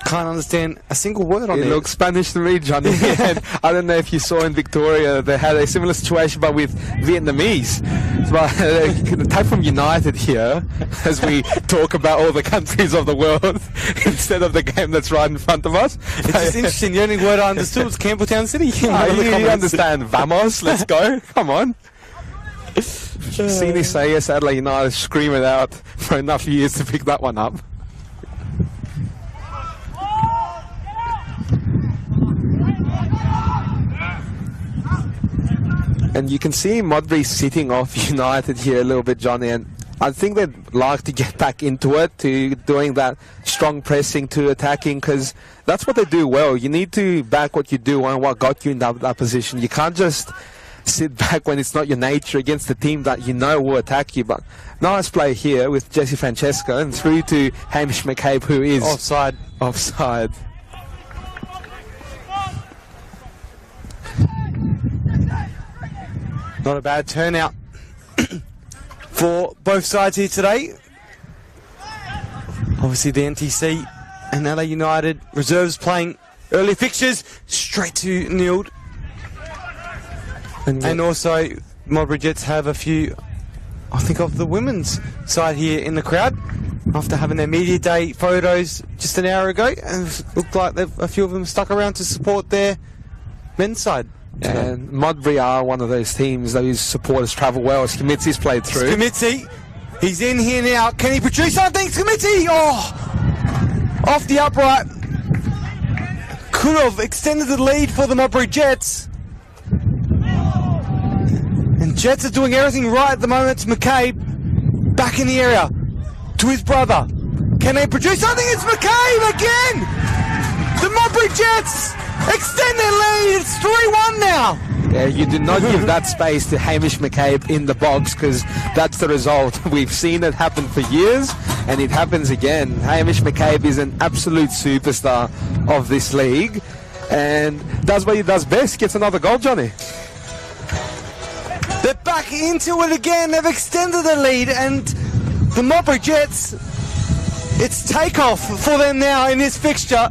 Can't understand a single word on it. It looks Spanish to me, Johnny. And I don't know if you saw in Victoria, they had a similar situation, but with Vietnamese. But type from United here, as we talk about all the countries of the world, instead of the game that's right in front of us. It's just interesting. The only word I understood was Campbelltown City. You understand Vamos, let's go. Come on. Seen Isaias Adelaide United scream it out for enough years to pick that one up. And you can see Modbury sitting off United here a little bit, Johnny, and I think they'd like to get back into it, to doing that strong pressing, to attacking, because that's what they do well. You need to back what you do and what got you in that position. You can't just sit back when it's not your nature against the team that you know will attack you. But nice play here with Jesse Francesco, and through to Hamish McCabe, who is offside. Not a bad turnout for both sides here today. Obviously the NTC and LA United reserves playing early fixtures straight to Nield. And also Modbury Jets have a few, I think, of the women's side here in the crowd after having their media day photos just an hour ago, and it looked like a few of them stuck around to support their men's side. And Modbury are one of those teams those supporters travel well. Skimitzi's played through. Skimitzi, he's in here now. Can he produce something? Skimitzi! Oh! Off the upright. Could have extended the lead for the Modbury Jets. And Jets are doing everything right at the moment. It's McCabe back in the area to his brother. Can they produce something? It's McCabe again! The Modbury Jets extend their lead. It's 3-1 now. Yeah, you do not give that space to Hamish McCabe in the box, because that's the result. We've seen it happen for years, and it happens again. Hamish McCabe is an absolute superstar of this league, and does what he does best, gets another goal, Johnny. They're back into it again. They've extended the lead, and the Modbury Jets, it's takeoff for them now in this fixture.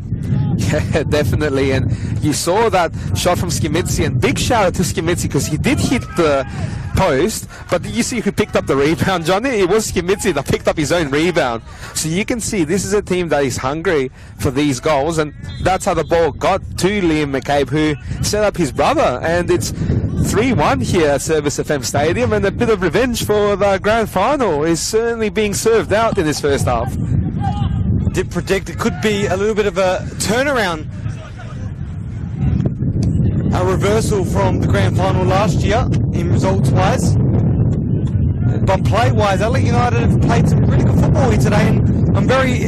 Yeah, definitely. And you saw that shot from Skimitzi, and big shout out to Skimitzi because he did hit the post, but did you see who picked up the rebound, Johnny? It was Skimitzi that picked up his own rebound. So you can see this is a team that is hungry for these goals, and that's how the ball got to Liam McCabe, who set up his brother. And it's 3-1 here at Service FM Stadium, and a bit of revenge for the grand final is certainly being served out in this first half. Did predict it could be a little bit of a turnaround, a reversal from the grand final last year in results-wise. But play-wise, Adelaide United have played some really good football here today, and I'm very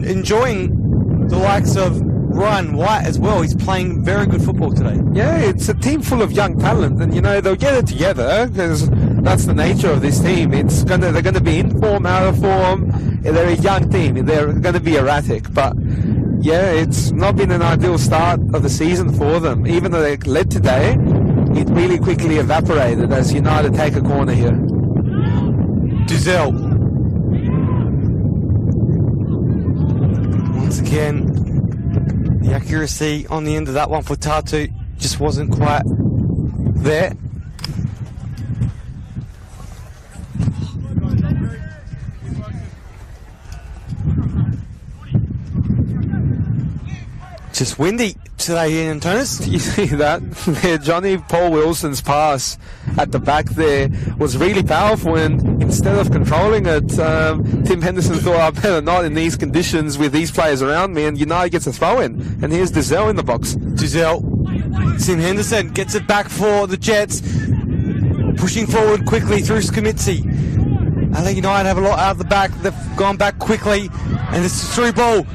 enjoying the likes of Ryan White as well. He's playing very good football today. Yeah, it's a team full of young talent, and you know they'll get it together because that's the nature of this team. They're gonna be in form, out of form. They're a young team. They're gonna be erratic, but yeah, it's not been an ideal start of the season for them. Even though they led today, it really quickly evaporated as United take a corner here. Duzel. Once again, the accuracy on the end of that one for Tatu just wasn't quite there. Just windy today here in Antonis. You see that? Johnny Paul Wilson's pass at the back there was really powerful, and instead of controlling it, Tim Henderson thought, I better not in these conditions with these players around me, and United gets a throw in. And here's Duzel in the box. Duzel. Tim Henderson gets it back for the Jets. Pushing forward quickly through Skimitzi. Adelaide United have a lot out of the back. They've gone back quickly, and it's a through ball.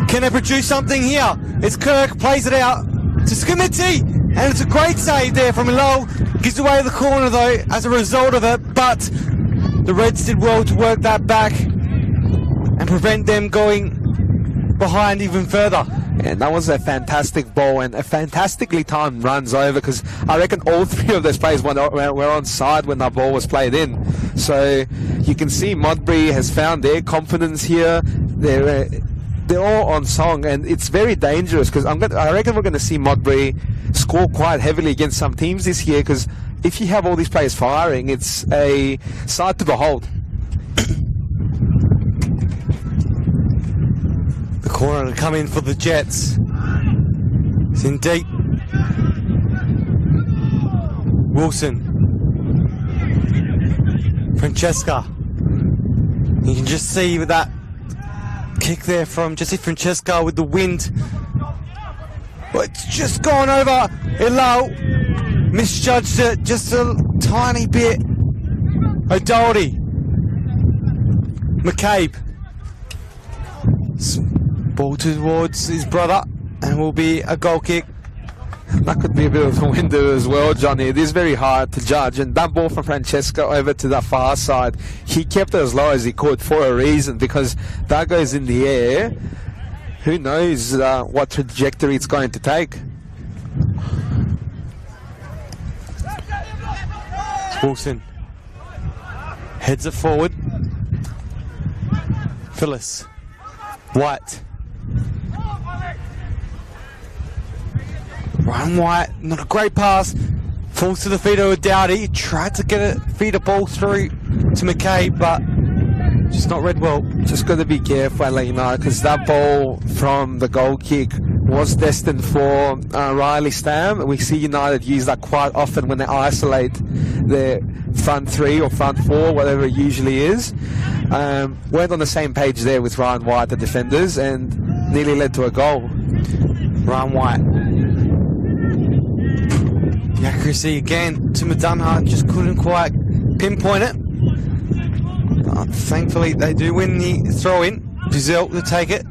Can they produce something here? It's Kirk, plays it out to Skimitzi, and it's a great save there from Ilol. Gives away the corner though as a result of it, but the Reds did well to work that back and prevent them going behind even further. And that was a fantastic ball and a fantastically timed runs over, because I reckon all three of those players were on side when that ball was played in. So you can see Modbury has found their confidence here. They're all on song, and it's very dangerous because I reckon we're going to see Modbury score quite heavily against some teams this year, because if you have all these players firing, it's a sight to behold. The corner to come in for the Jets. It's in deep. Wilson. Francesca. You can just see with that kick there from Jesse Francesca with the wind. But it's just gone over. Ilal misjudged it just a tiny bit. O'Doherty. McCabe. Ball towards his brother, and will be a goal kick. That could be a bit of a window as well, Johnny. It is very hard to judge. And that ball from Francesca over to the far side, he kept it as low as he could for a reason, because that goes in the air. Who knows what trajectory it's going to take. Wilson heads it forward. Phyllis. White. Ryan White, not a great pass. Falls to the feet of Dowdy. Tried to get a feed a ball through to McCabe, but just not read well. Just got to be careful, Adelaide United, because that ball from the goal kick was destined for Riley Stam. We see United use that quite often when they isolate their front three or front four, whatever it usually is. Weren't on the same page there with Ryan White, the defenders, and nearly led to a goal. Ryan White. The accuracy again to Madunha, just couldn't quite pinpoint it. Thankfully, they do win the throw-in. Giselle to take it.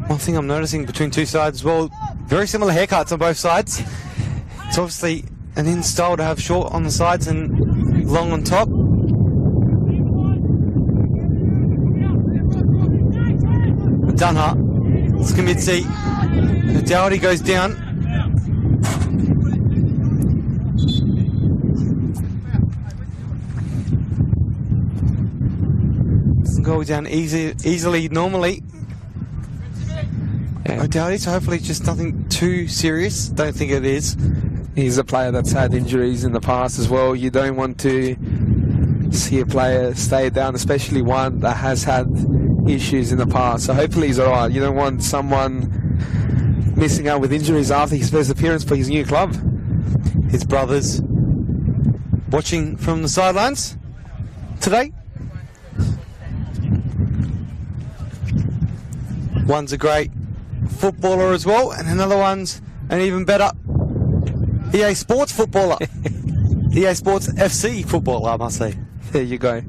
One thing I'm noticing between two sides as well, very similar haircuts on both sides. It's obviously an in style to have short on the sides and long on top. Dunha, it's Skamitsi. The Dowdy goes down. Doesn't go down easily normally. Dowdy, so hopefully just nothing too serious. Don't think it is. He's a player that's had injuries in the past as well. You don't want to see a player stay down, especially one that has had issues in the past. So hopefully he's alright. You don't want someone missing out with injuries after his first appearance for his new club. His brothers watching from the sidelines today. One's a great footballer as well, and another one's an even better EA Sports footballer. EA Sports FC footballer, I must say. There you go.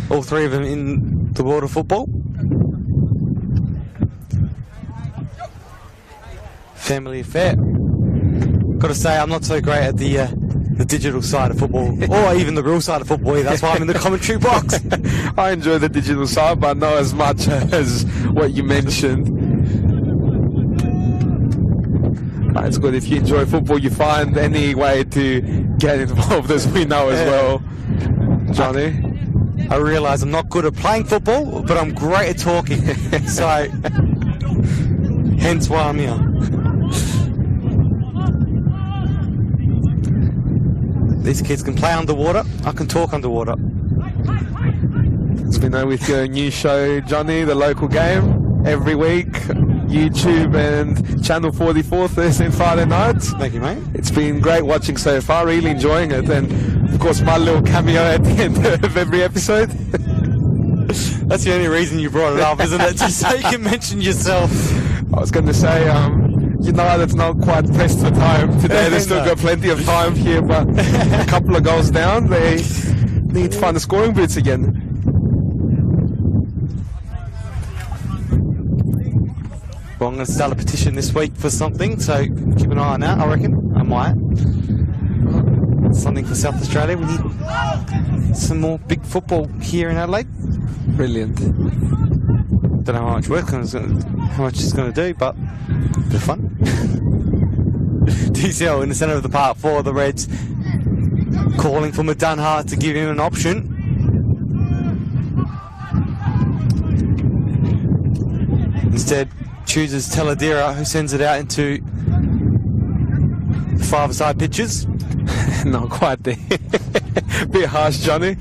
All three of them in the world of football. Family affair. Got to say, I'm not so great at the digital side of football, or even the real side of football. That's why I'm in the commentary box. I enjoy the digital side, but not as much as what you mentioned. But it's good if you enjoy football, you find any way to get involved, as we know as well. Johnny? I realise I'm not good at playing football, but I'm great at talking. So, hence why I'm here. These kids can play underwater. I can talk underwater. As we know with your new show, Johnny, The Local Game, every week, YouTube and Channel 44, Thursday and Friday nights. Thank you, mate. It's been great watching so far, really enjoying it. And, of course, my little cameo at the end of every episode. That's the only reason you brought it up, isn't it? Just so you can mention yourself. I was going to say, United's not quite pressed for time today. They've still got plenty of time here, but a couple of goals down, they need to find the scoring boots again. Well, I'm going to start a petition this week for something, so keep an eye on that, I reckon. I might. Something for South Australia. We need some more big football here in Adelaide. Brilliant. Don't know how much work it's going to do, but a bit of fun. DCL in the centre of the park for the Reds, calling for Madunha to give him an option. Instead, chooses Taladera, who sends it out into the five-a-side pitches. Not quite there. Bit harsh, Johnny.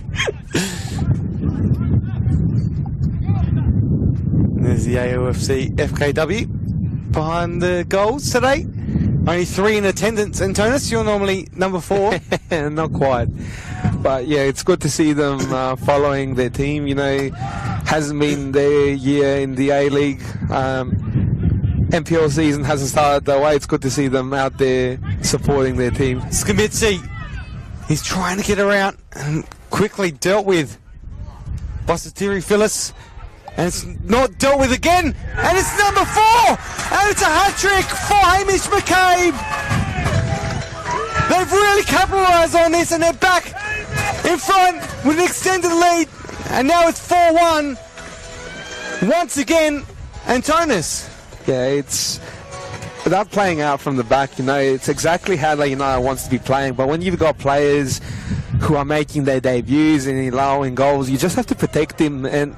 There's the AOFC FKW behind the goals today. Only 3 in attendance. And Tonus, you're normally number 4. Not quite. But yeah, it's good to see them following their team. You know, hasn't been their year in the A-League. NPL season hasn't started that way. It's good to see them out there supporting their team. Skamitsi, he's trying to get around and quickly dealt with by Satiri Phyllis. And it's not dealt with again. And it's number 4. And it's a hat-trick for Hamish McCabe. They've really capitalised on this, and they're back in front with an extended lead. And now it's 4-1. once again, Antonis. Yeah, it's without playing out from the back, you know, it's exactly how Adelaide United wants to be playing. But when you've got players who are making their debuts and allowing goals, you just have to protect them and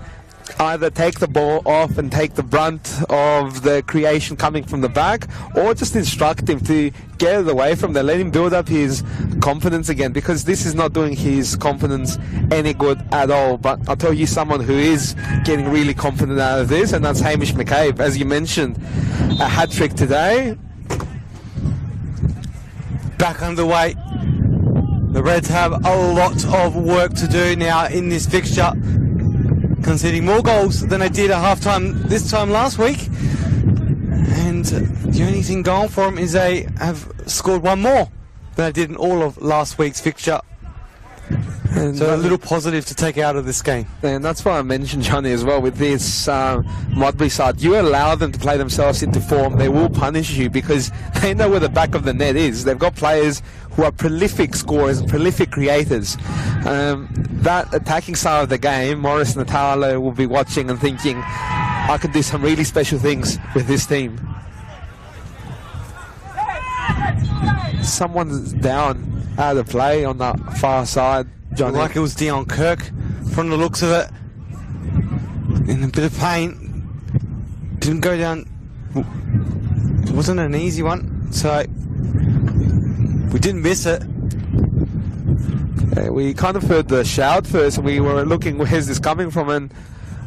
either take the ball off and take the brunt of the creation coming from the back, or just instruct him to get it away from there, let him build up his confidence again, because this is not doing his confidence any good at all. But I'll tell you someone who is getting really confident out of this, and that's Hamish McCabe. As you mentioned, a hat-trick today. Back underway. The Reds have a lot of work to do now in this fixture, conceding more goals than they did at half-time this time last week. And the only thing going for them is they have scored one more than they did in all of last week's fixture. And so a little positive to take out of this game. And that's why I mentioned, Johnny, as well, with this Modbury side. You allow them to play themselves into form, they will punish you because they know where the back of the net is. They've got players who are prolific scorers and prolific creators. That attacking side of the game, Morris Natalo will be watching and thinking, I could do some really special things with this team. Someone's down out of play on the far side, Johnny. Like it was Dion Kirk from the looks of it. In a bit of pain. Didn't go down. It wasn't an easy one, so we didn't miss it. We kind of heard the shout first and we were looking, where's this coming from, and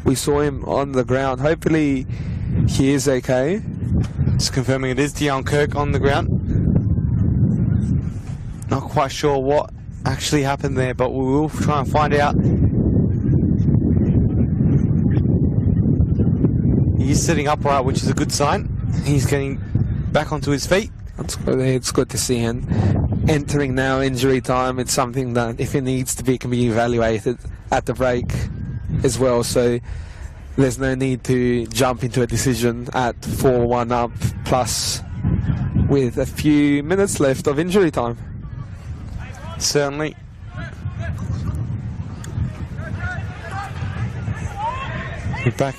we saw him on the ground. Hopefully he is okay. Just confirming it is Dion Kirk on the ground. Not quite sure what actually happened there, but we will try and find out. He's sitting upright, which is a good sign. He's getting back onto his feet. It's good to see him entering now injury time. It's something that, if it needs to be, can be evaluated at the break as well. So there's no need to jump into a decision at 4-1 up plus with a few minutes left of injury time. Certainly. We're back.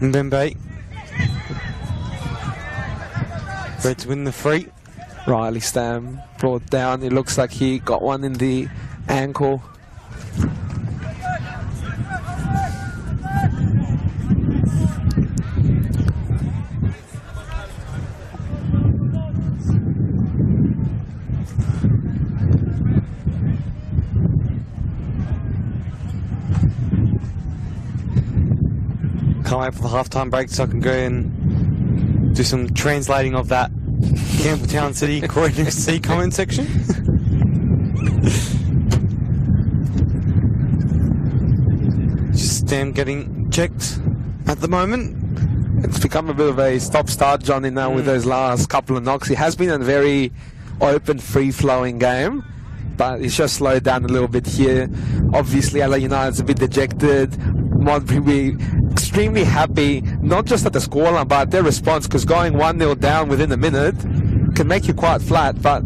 Mbembe. Reds win the free. Riley Stam brought down. It looks like he got one in the ankle. Can't wait for the halftime break so I can go and do some translating of that Campbelltown City Croydon FC comment section. Just getting checked at the moment. It's become a bit of a stop-start, Johnny, now with those last couple of knocks. It has been a very open, free-flowing game, but it's just slowed down a little bit here. Obviously, Adelaide United's a bit dejected. Modbury extremely happy, not just at the scoreline, but their response, because going 1-0 down within a minute can make you quite flat, but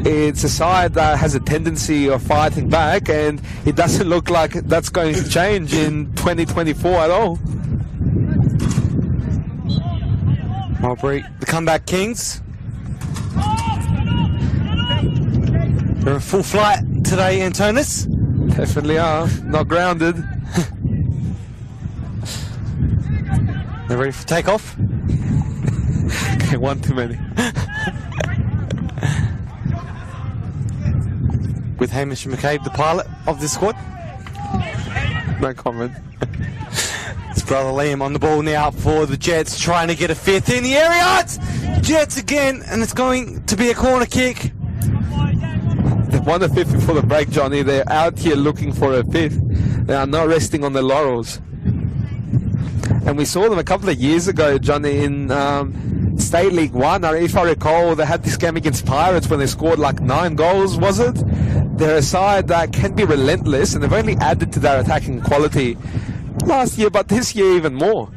it's a side that has a tendency of fighting back, and it doesn't look like that's going to change in 2024 at all. Modbury, the comeback kings. They're in full flight today, Antonis. Definitely are. Not grounded. They're ready for takeoff. Okay, one too many. With Hamish McCabe, the pilot of this squad. No comment. It's brother Liam on the ball now for the Jets, trying to get a fifth in the area. Jets again, and it's going to be a corner kick. They won a fifth before the break, Johnny. They're out here looking for a fifth. They are not resting on their laurels. And we saw them a couple of years ago, Johnny, in State League 1. If I recall, they had this game against Pirates when they scored like 9 goals, was it? They're a side that can be relentless, and they've only added to their attacking quality last year, but this year even more.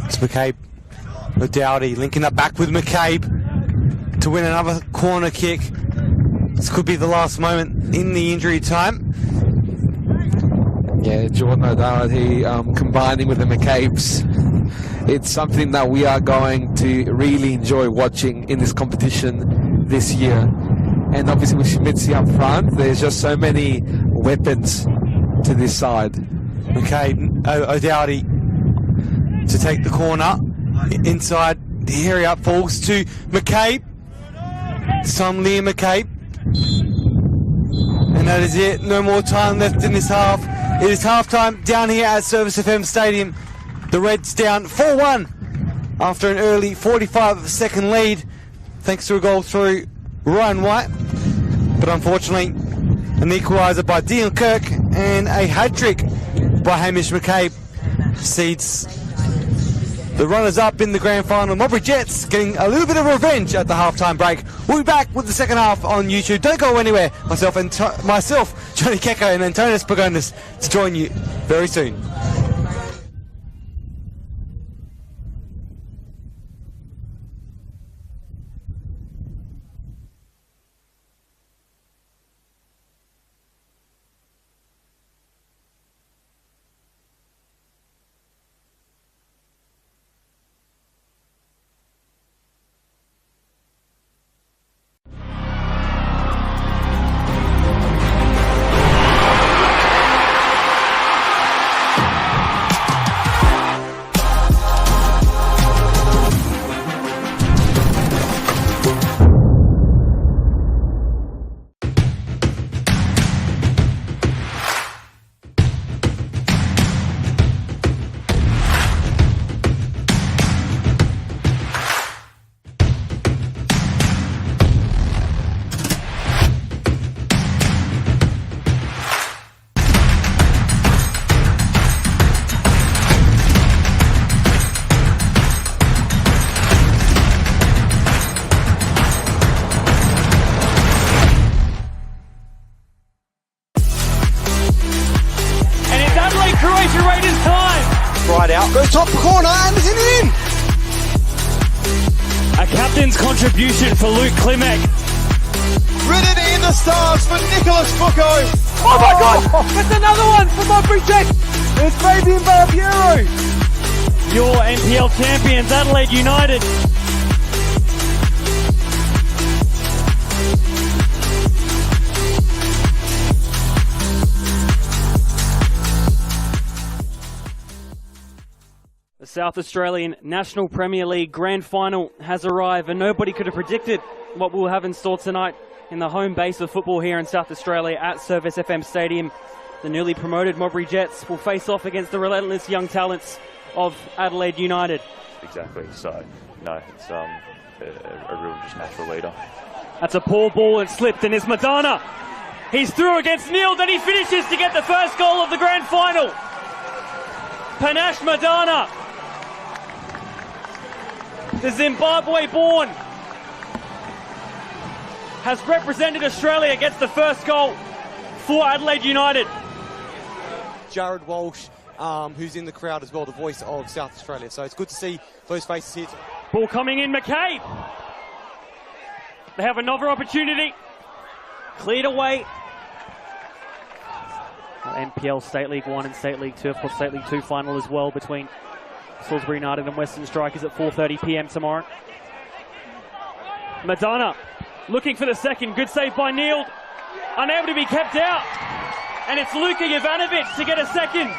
It's McCabe with Dowdy linking up back with McCabe to win another corner kick. This could be the last moment in the injury time. Yeah, dual modality combining with the McCabe's. It's something that we are going to really enjoy watching in this competition this year. And obviously with Schmitzy up front, there's just so many weapons to this side. McCabe, O'Dowdy to take the corner inside. The area up falls to McCabe. This time Liam McCabe. And that is it. No more time left in this half. It is half time down here at Service FM Stadium. The Reds down 4-1 after an early 45-second lead thanks to a goal through Ryan White. But unfortunately, an equalizer by Dion Kirk and a hat-trick by Hamish McCabe seeds the runners-up in the grand final. Modbury Jets getting a little bit of revenge at the half-time break. We'll be back with the second half on YouTube. Don't go anywhere. Myself, Johnny Kecko, and Antonis Pagonis to join you very soon. Goes top corner and is in. A captain's contribution for Luke Klimek. Written in the stars for Nicholas Bucco. Oh my God! That's another one for Modbury Jets. It's Fabian Barbiero. Your NPL champions, Adelaide United. The South Australian National Premier League Grand Final has arrived, and nobody could have predicted what we'll have in store tonight in the home base of football here in South Australia at Service FM Stadium. The newly promoted Modbury Jets will face off against the relentless young talents of Adelaide United. Exactly, so no, it's a real just natural leader. That's a poor ball and slipped, and it's Madonna. He's through against Neil, then he finishes to get the first goal of the grand final. Panache Madonna, the Zimbabwe-born, has represented Australia, gets the first goal for Adelaide United. Jared Walsh, who's in the crowd as well, the voice of South Australia. So it's good to see those faces here. Ball coming in, McCabe. They have another opportunity. Cleared away. NPL State League 1 and State League 2, of course State League 2 final as well between Salisbury United and Western Strikers at 4:30 p.m. tomorrow. Madonna looking for the second. Good save by Neil. Unable to be kept out. And it's Luka Jovanovic to get a second.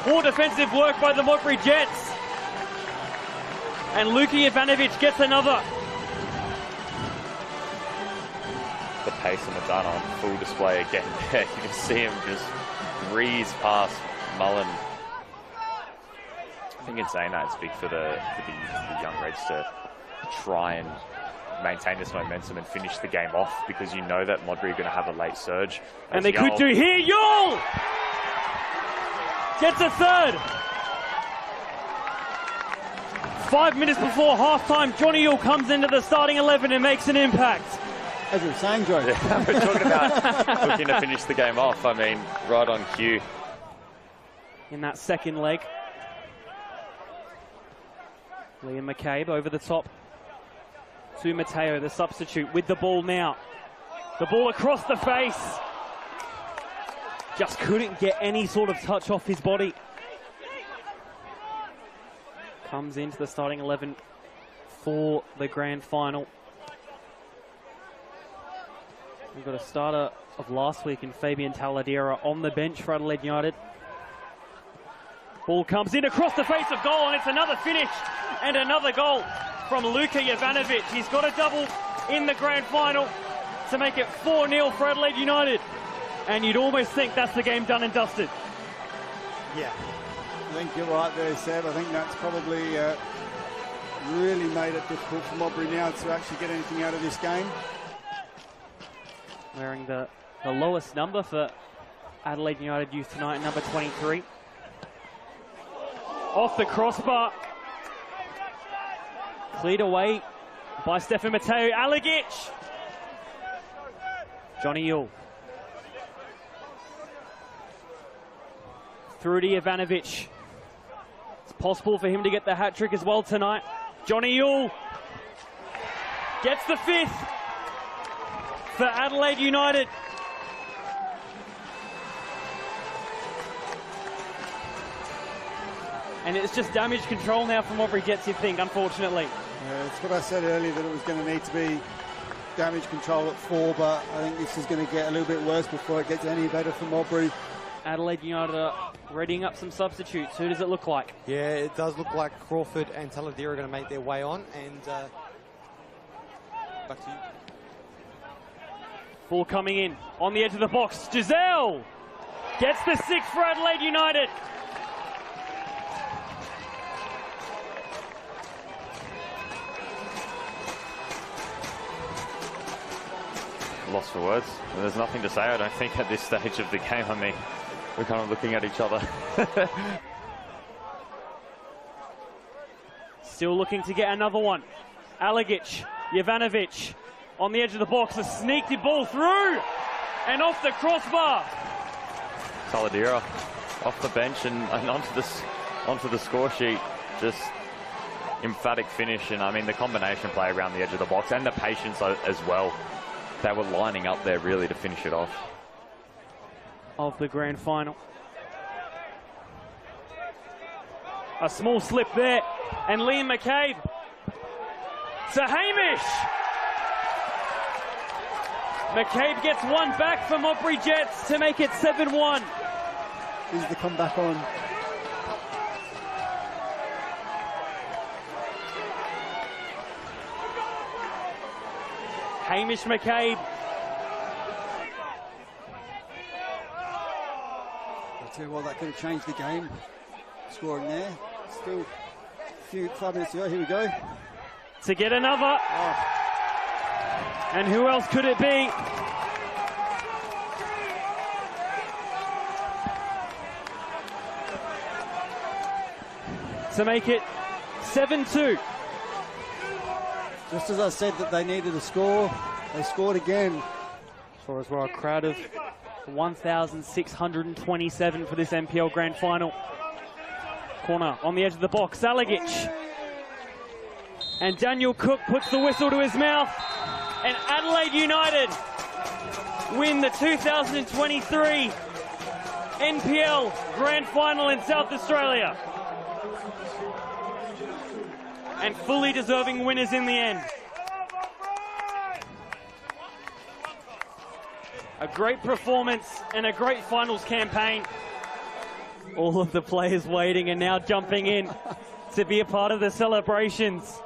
Poor defensive work by the Modbury Jets. And Luka Jovanovic gets another. The pace of Madonna on full display again there. You can see him just breeze past Mullen. I think in saying that, it's big for the young Reds to try and maintain this momentum and finish the game off, because you know that Modbury are going to have a late surge. And they could do here. Yule gets a third. 5 minutes before halftime, Johnny Yule comes into the starting 11 and makes an impact. As we were saying, Joe. Yeah, we're talking about looking to finish the game off. I mean, right on cue. In that second leg. Liam McCabe over the top to Mateo, the substitute, with the ball now. The ball across the face. just couldn't get any sort of touch off his body. Comes into the starting 11 for the grand final. We've got a starter of last week in Fabian Taladera on the bench for Adelaide United. Ball comes in across the face of goal, and it's another finish and another goal from Luka Jovanovic. He's got a double in the grand final to make it 4-0 for Adelaide United. And you'd almost think that's the game done and dusted. Yeah, I think you're right there, Seb. I think that's probably really made it difficult for Modbury now to actually get anything out of this game. Wearing the lowest number for Adelaide United youth tonight, number 23. Off the crossbar. Cleared away by Stefan Mateo Alagic. Johnny Yule. Through to Jovanovic. It's possible for him to get the hat trick as well tonight. Johnny Yule gets the 5th for Adelaide United. And it's just damage control now from Modbury Jets, you think, unfortunately. It's what I said earlier, that it was going to need to be damage control at 4, but I think this is going to get a little bit worse before it gets any better for Modbury. Adelaide United are readying up some substitutes. Who does it look like? Yeah, it does look like Crawford and Taladera are going to make their way on. And back to you. Ball coming in on the edge of the box. Giselle gets the 6th for Adelaide United. Lost for words. And there's nothing to say, I don't think, at this stage of the game. I mean, we're kind of looking at each other. Still looking to get another one. Alagic, Jovanovic on the edge of the box. A sneaky ball through and off the crossbar. Taladera off the bench and onto the score sheet. Just emphatic finish. And I mean, the combination play around the edge of the box and the patience as well. They were lining up there really to finish it off. Of the grand final. A small slip there, and Liam McCabe to Hamish. McCabe gets one back for Modbury Jets to make it 7-1. Is the comeback on? Hamish McCabe. I'll tell you what, that could have changed the game. Scoring there. Still a 5 minutes to go. Here we go. To get another. Oh. And who else could it be? To make it 7-2. Just as I said that they needed a score, they scored again. For as well, a crowd of 1,627 for this NPL Grand Final. Corner on the edge of the box, Alagic. And Daniel Cook puts the whistle to his mouth. And Adelaide United win the 2023 NPL Grand Final in South Australia. And fully deserving winners in the end. A great performance and a great finals campaign. All of the players waiting and now jumping in to be a part of the celebrations.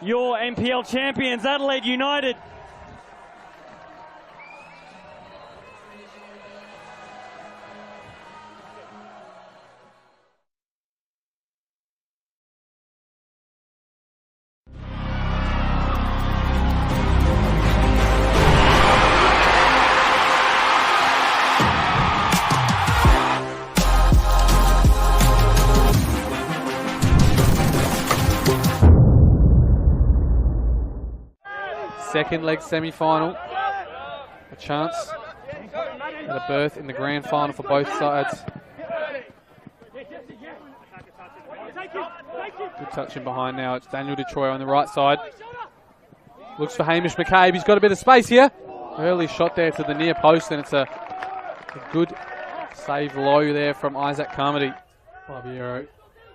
Your NPL champions, Adelaide United. Second leg semi-final. A chance at a berth in the grand final for both sides. Good touch in behind now. It's Daniel Detroit on the right side. Looks for Hamish McCabe. He's got a bit of space here. Early shot there to the near post, and it's a A good save low there from Isaac Carmody. Barbiero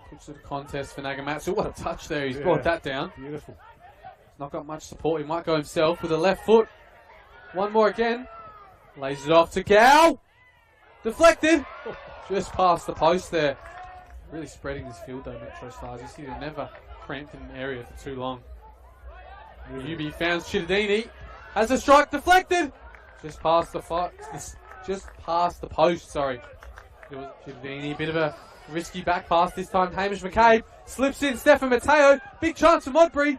puts it a contest for Nagamatsu. What a touch there. He's brought that down. Beautiful. He's not got much support. He might go himself with a left foot. One more again. Lays it off to Gal. Deflected. Just past the post there. Really spreading this field though, Metro Stars. You see they're never cramped in an area for too long. UB found Chittadini. Has a strike deflected. Just past the post, sorry. It was Chittadini, bit of a risky back pass this time. Hamish McCabe slips in. Stefan Matteo, big chance for Modbury.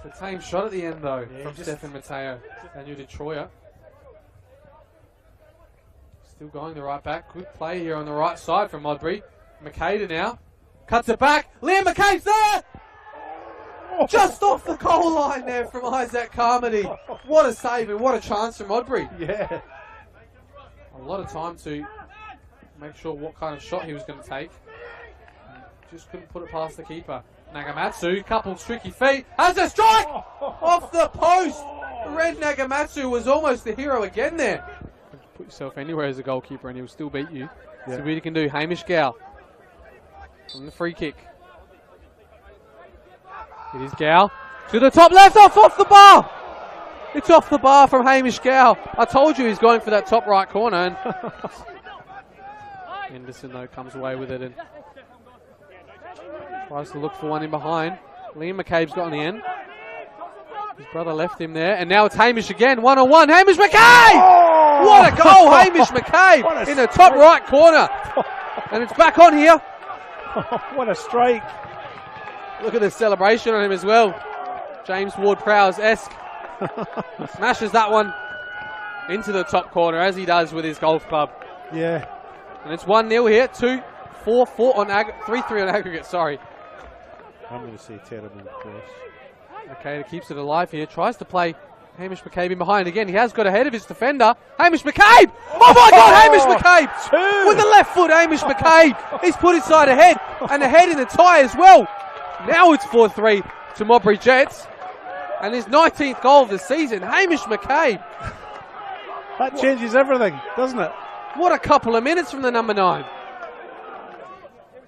The tame shot at the end though from Stefan Matteo, Daniel Detroyer. Still going the right back. Good play here on the right side from Modbury. Makeda now cuts it back. Liam McCabe's there. Just off the goal line there from Isaac Carmody. What a save and what a chance from Modbury. Yeah. A lot of time to make sure what kind of shot he was going to take. Just couldn't put it past the keeper. Nagamatsu, couple tricky feet, has a strike off the post. Red Nagamatsu was almost the hero again there. Put yourself anywhere as a goalkeeper and he'll still beat you. Yeah. See what he can do. Hamish Gow from the free kick. It is Gow to the top left, off the bar. It's off the bar from Hamish Gow. I told you he's going for that top right corner. And Henderson though comes away with it and tries to look for one in behind. Liam McCabe's got on the end. His brother left him there. And now it's Hamish again. 1-on-1. Hamish McCabe! Oh! What a goal, Hamish McCabe in the top right corner. And it's back on here. What a strike. Look at the celebration on him as well. James Ward-Prowse-esque. Smashes that one into the top corner as he does with his golf club. Yeah. And it's 1-0 here. 3-3 on aggregate, sorry. I'm going to say terrible cross. Okay, keeps it alive here. Tries to play Hamish McCabe in behind again. He has got ahead of his defender. Hamish McCabe! Oh my God, Hamish McCabe! With the left foot, Hamish McCabe. He's put his side ahead and ahead in the tie as well. Now it's 4-3 to Modbury Jets. And his 19th goal of the season, Hamish McCabe. That changes everything, doesn't it? What a couple of minutes from the number 9.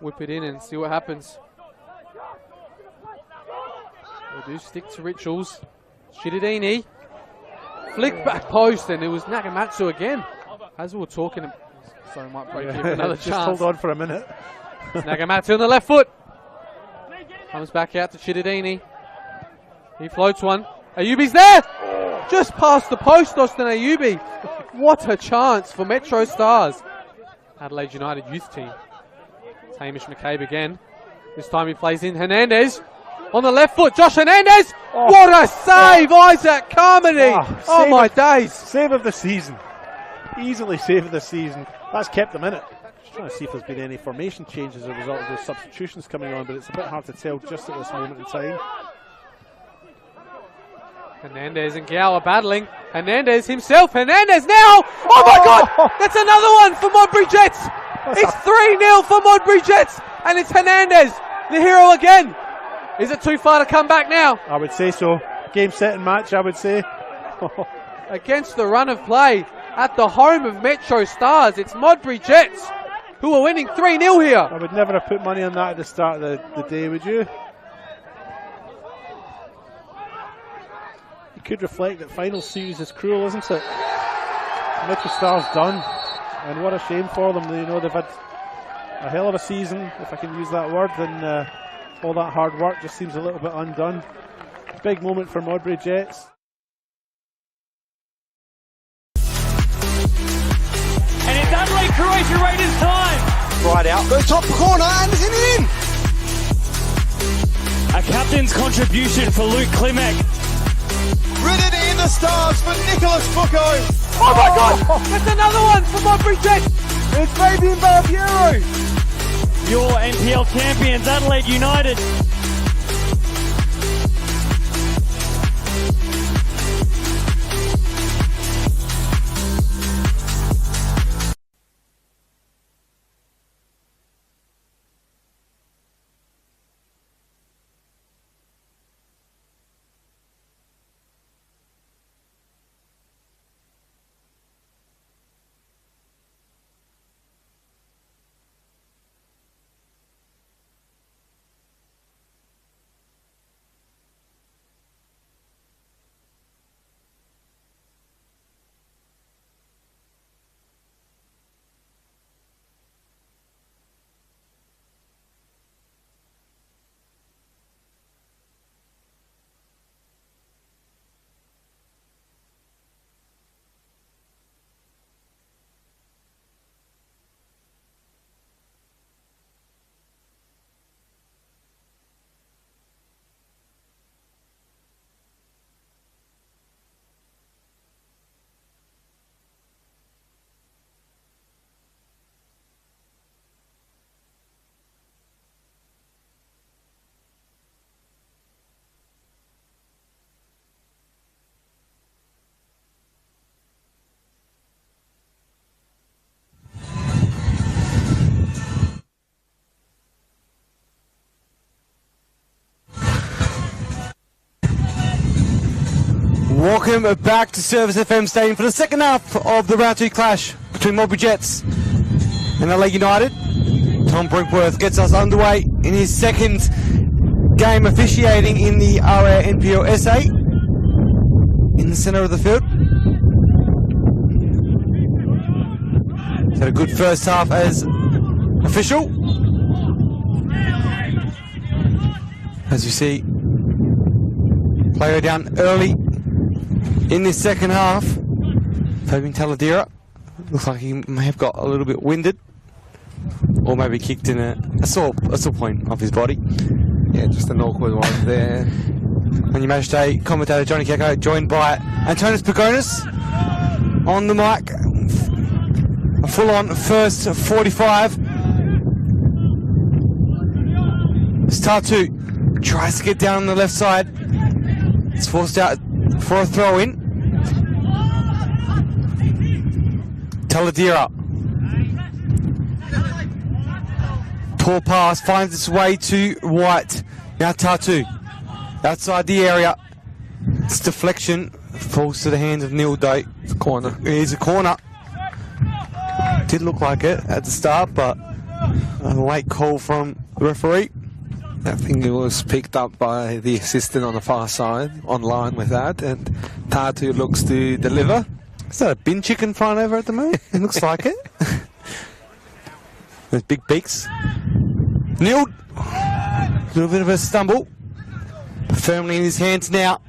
Whip it in and see what happens. They do stick to rituals. Chittadini. Flick back post and it was Nagamatsu again. As we were talking, sorry, might break here for another Just chance. hold on for a minute. Nagamatsu on the left foot. Comes back out to Chittadini. He floats one. Ayubi's there! Just past the post, Austin Ayubi. What a chance for Metro Stars. Adelaide United youth team. It's Hamish McCabe again. This time he plays in Hernandez. On the left foot, Josh Hernandez. Oh. What a save, Isaac Carmody. Oh my days. Save of the season. Easily save of the season. That's kept them in it. Just trying to see if there's been any formation changes as a result of those substitutions coming on, but it's a bit hard to tell just at this moment in time. Hernandez and Gow are battling. Hernandez himself. Hernandez now. Oh my God. That's another one for Modbury Jets. It's 3-0 for Modbury Jets. And it's Hernandez, the hero again. Is it too far to come back now? I would say so. Game, set and match, I would say. Against the run of play at the home of Metro Stars, it's Modbury Jets who are winning 3-0 here. I would never have put money on that at the start of the day, would you? You could reflect that final series is cruel, isn't it? Metro Stars done, and what a shame for them. You know, they've had a hell of a season, if I can use that word, and all that hard work just seems a little bit undone. Big moment for Modbury Jets. And it's Adelaide Croatia Raiders time. Right out, goes top corner, Anderson in. A captain's contribution for Luke Klimek. Ridden in the stars for Nicholas Fucko. Oh my God, that's another one for Modbury Jets. It's Fabian Barbiero. Your NPL champions, Adelaide United. Welcome back to Service FM Stadium for the second half of the round 2 clash between Modbury Jets and Adelaide United. Tom Brinkworth gets us underway in his second game officiating in the RA NPLSA in the centre of the field. He's had a good first half as official. As you see, player down early in this second half. Fabian Taladera looks like he may have got a little bit winded, or maybe kicked in a sore point of his body. Yeah, just an awkward one there. On your match day, commentator Johnny Keko, joined by Antonis Pagonis on the mic. A full-on first 45. Statu tries to get down on the left side. It's forced out for a throw-in. Taladera. Poor pass finds its way to White. Now Tatu outside the area. It's deflection. Falls to the hands of Neil Day. It's a corner. It is a corner. Did look like it at the start, but a late call from the referee. I think it was picked up by the assistant on the far side, on line with that, and Tatu looks to deliver. Is that a bin chicken flying over at the moment? It looks like it. Those big beaks. Neil, a little bit of a stumble. Firmly in his hands now.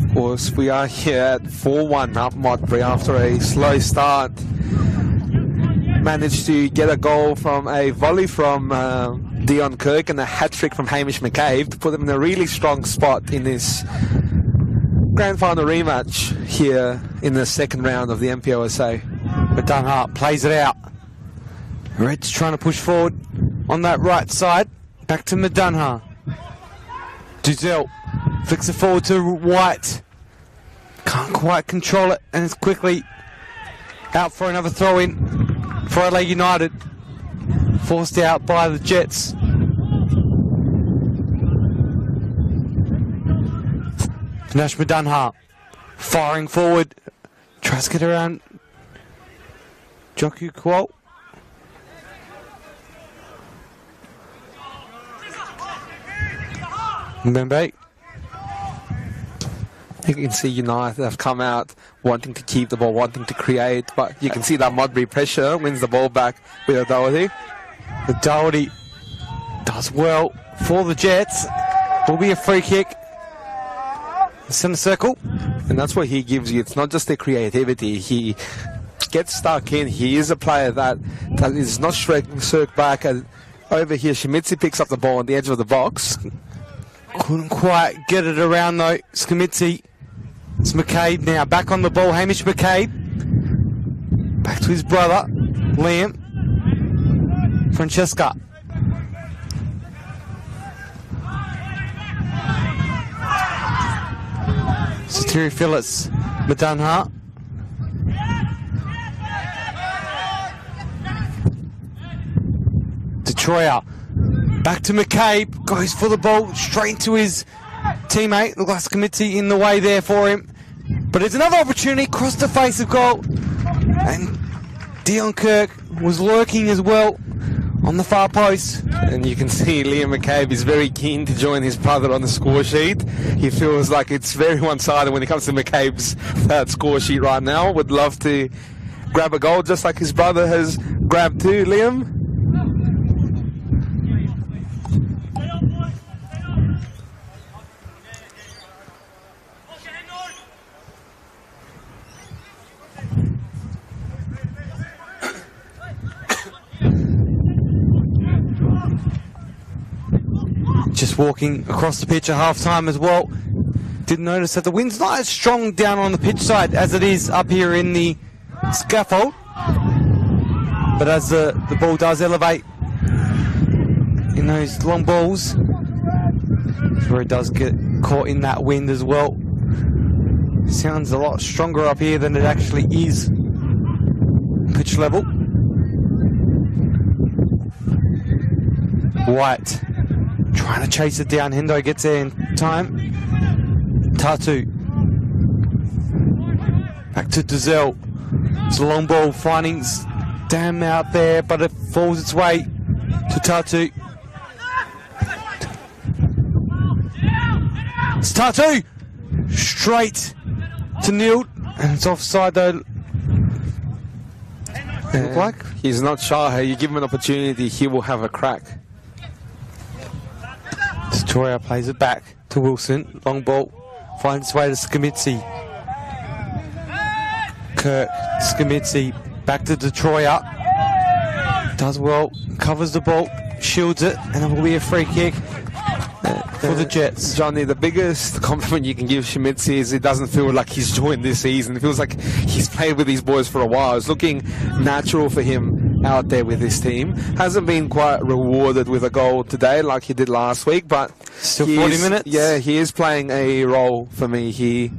Of course, we are here at 4-1 up Modbury after a slow start. Managed to get a goal from a volley from Dion Kirk and a hat-trick from Hamish McCabe to put them in a really strong spot in this grand final rematch here in the second round of the NPLSA. But Dunhart plays it out. Red's trying to push forward on that right side. Back to Madunha. Duzel flicks it forward to White. Can't quite control it, and it's quickly out for another throw-in for Adelaide United. Forced out by the Jets. Nash Madunha firing forward. Tries to get around Joku Kuo. Mbembe. You can see United have come out wanting to keep the ball, wanting to create, but you can see that Modbury pressure wins the ball back with O'Doherty. The Doherty does well for the Jets. Will be a free kick. Centre circle. And that's what he gives you. It's not just the creativity. He gets stuck in. He is a player that is not circled back. And over here, Schmitzi picks up the ball on the edge of the box. Couldn't quite get it around though. Schmitzi. It's McCabe now. Back on the ball. Hamish McCabe. Back to his brother, Liam. Francesca. Satiri Phillips. Madunha. Detroyer. Back to McCabe. Goes for the ball. Straight into his teammate. Looks like Schmitzi in the way there for him. But it's another opportunity. Crossed the face of goal. And Dion Kirk was lurking as well on the far post. And you can see Liam McCabe is very keen to join his brother on the score sheet. He feels like it's very one-sided when it comes to McCabe's score sheet right now. Would love to grab a goal just like his brother has grabbed too, Liam. Just walking across the pitch at half-time as well. Didn't notice that the wind's not as strong down on the pitch side as it is up here in the scaffold. But as the ball does elevate in those long balls, where it does get caught in that wind as well. Sounds a lot stronger up here than it actually is pitch level. White trying to chase it down. Hendo gets there and time. Tatu. Back to Dazelle. It's a long ball finding Stam out there, but it falls its way to Tatu. It's Tatu! Straight to Neil. And it's offside though. Look like. He's not shy. You give him an opportunity, he will have a crack. Destroyer plays it back to Wilson. Long ball. Finds its way to Skamitsi. Kirk. Skamitsi. Back to Detroit. Does well. Covers the ball. Shields it. And it will be a free kick for the Jets. Johnny, the biggest compliment you can give Schmitz is it doesn't feel like he's joined this season. It feels like he's played with these boys for a while. It's looking natural for him out there with this team. Hasn't been quite rewarded with a goal today like he did last week, but still 40 minutes. Yeah, he is playing a role for me. He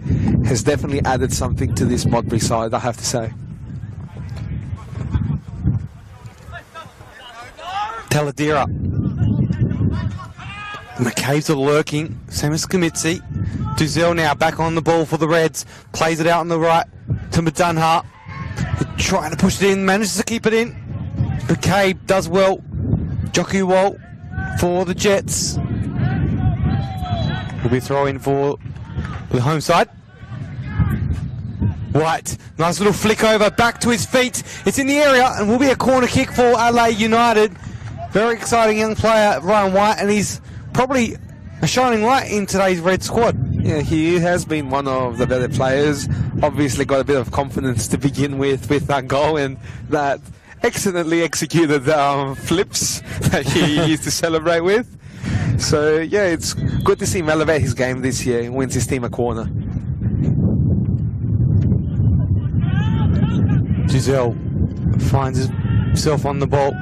has definitely added something to this Modbury side, I have to say. Taladera. McCabe's are lurking. Same as Skamitsi. Duzelle now back on the ball for the Reds. Plays it out on the right to Madunha. Trying to push it in. Manages to keep it in. McCabe does well. Jockey Walt for the Jets. Will be throwing for the home side. White. Nice little flick over. Back to his feet. It's in the area and will be a corner kick for Adelaide United. Very exciting young player, Ryan White, and he's probably a shining light in today's Red squad. Yeah, he has been one of the better players. Obviously got a bit of confidence to begin with that goal and that excellently executed flips that he used to celebrate with. So, yeah, it's good to see him elevate his game this year and wins his team a corner. Giselle finds himself on the ball.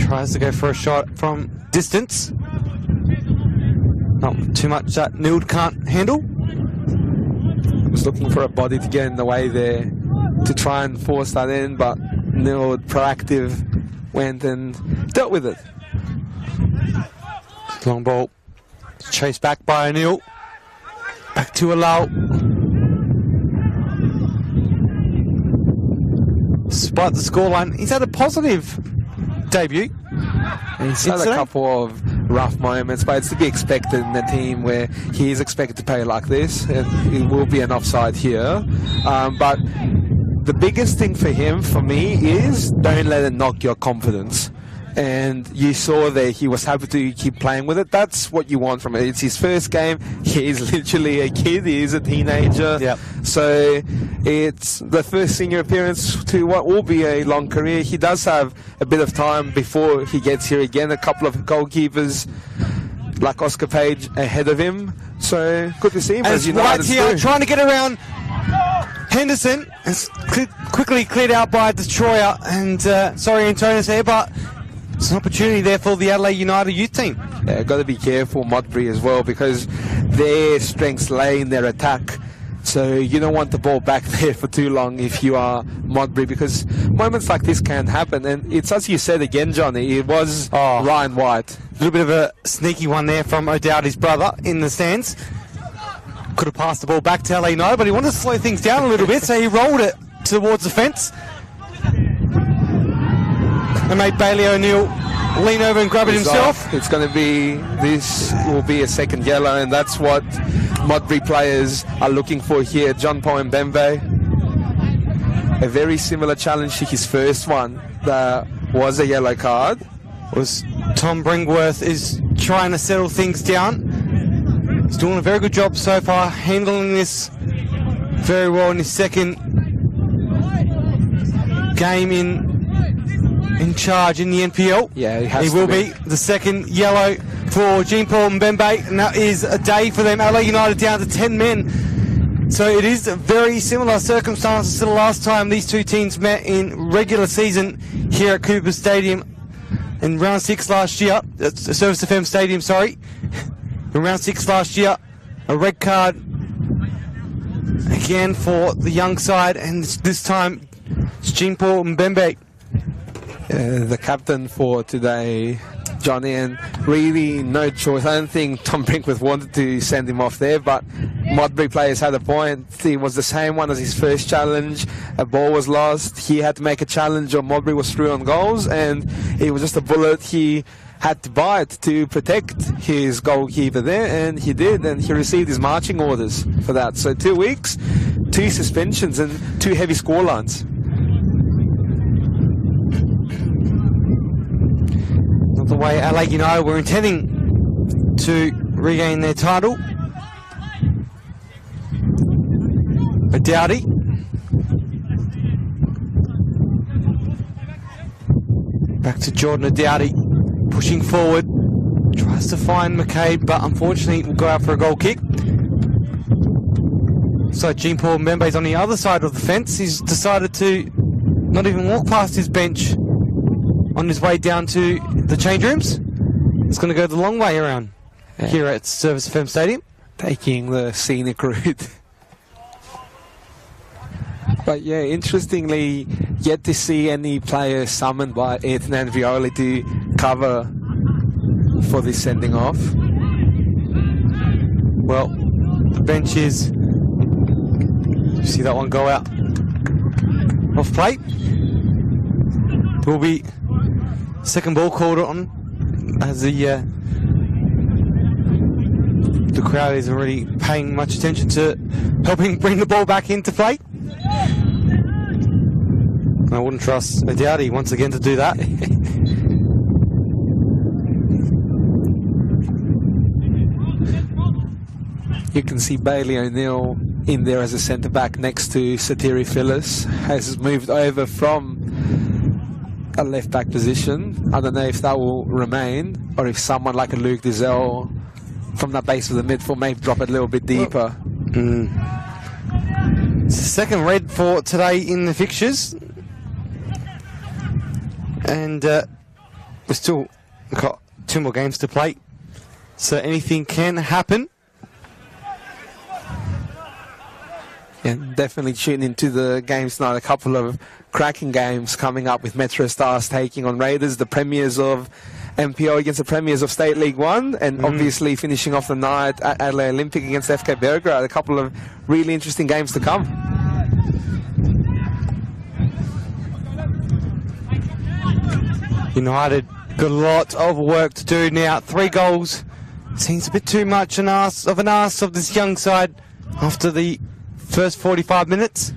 Tries to go for a shot from distance. Not too much that Nild can't handle. Was looking for a body to get in the way there to try and force that in, but Nild, proactive, went and dealt with it. Long ball. Chased back by Anil. Back to Alau. Despite the scoreline, he's had a positive debut. He's had a couple of rough moments, but it's to be expected in a team where he is expected to play like this. It will be an offside here. But the biggest thing for him, for me, is don't let it knock your confidence. And you saw there he was happy to keep playing with it. That's what you want from it. It's his first game. He's literally a kid. He is a teenager. Yep. So it's the first senior appearance to what will be a long career. He does have a bit of time before he gets here again. A couple of goalkeepers like Oscar Page ahead of him. So good to see him. As White here trying to get around Henderson. It's quickly cleared out by Destroyer. And sorry, Antonius here, but it's an opportunity there for the Adelaide United youth team. Yeah, got to be careful, Modbury, as well, because their strengths lay in their attack. So you don't want the ball back there for too long if you are Modbury, because moments like this can happen. And it's, as you said again, Johnny, it was Ryan White. A little bit of a sneaky one there from O'Dowd, his brother, in the stands. Could have passed the ball back to LA United, but he wanted to slow things down a little bit, so he rolled it towards the fence. And made Bailey O'Neill lean over and grab it himself. It's going to be, this will be a second yellow, and that's what Modbury players are looking for here. John Paul Mbembe, a very similar challenge to his first one. That was a yellow card. Was Tom Bringworth is trying to settle things down. He's doing a very good job so far, handling this very well in his second game in charge in the NPL. Yeah, he will be the second yellow for Jean-Paul Mbembe, and that is a day for them. LA United down to 10 men. So it is very similar circumstances to the last time these two teams met in regular season here at Cooper Stadium in round 6 last year. Service FM Stadium, sorry. In round 6 last year, a red card again for the young side, and this time it's Jean-Paul Mbembe. The captain for today, Johnny, and really no choice. I don't think Tom Brinkworth wanted to send him off there, but Modbury players had a point. It was the same one as his first challenge. A ball was lost. He had to make a challenge, or Modbury was through on goals, and it was just a bullet he had to bite to protect his goalkeeper there, and he did, and he received his marching orders for that. So 2 weeks, 2 suspensions, and 2 heavy scorelines. The way Adelaide United were intending to regain their title. Dowdy. Back to Jordan Dowdy, pushing forward. Tries to find McCabe, but unfortunately will go out for a goal kick. So Jean-Paul Mbembe's on the other side of the fence. He's decided to not even walk past his bench on his way down to the change rooms. It's going to go the long way around here at Service FM Stadium. Taking the scenic route. But yeah, interestingly, yet to see any player summoned by Ethan and Violi to cover for this sending off. Well, the bench is... You see that one go out off plate. There will be second ball called on as the crowd is already paying much attention to helping bring the ball back into play. I wouldn't trust Dowdy once again to do that. You can see Bailey O'Neill in there as a centre-back next to Satiri Phyllis. Has moved over from a left-back position. I don't know if that will remain, or if someone like a Luke Dizelle from the base of the midfield may drop it a little bit deeper. It's the second red for today in the fixtures. And we've still got 2 more games to play. So anything can happen. Yeah, definitely tune into the games tonight. A couple of cracking games coming up with Metro Stars taking on Raiders, the premiers of MPO against the premiers of State League 1, and obviously finishing off the night at Adelaide Olympic against FK Belgrade. A couple of really interesting games to come. United got a lot of work to do now. 3 goals seems a bit too much of an ask of this young side after the first 45 minutes.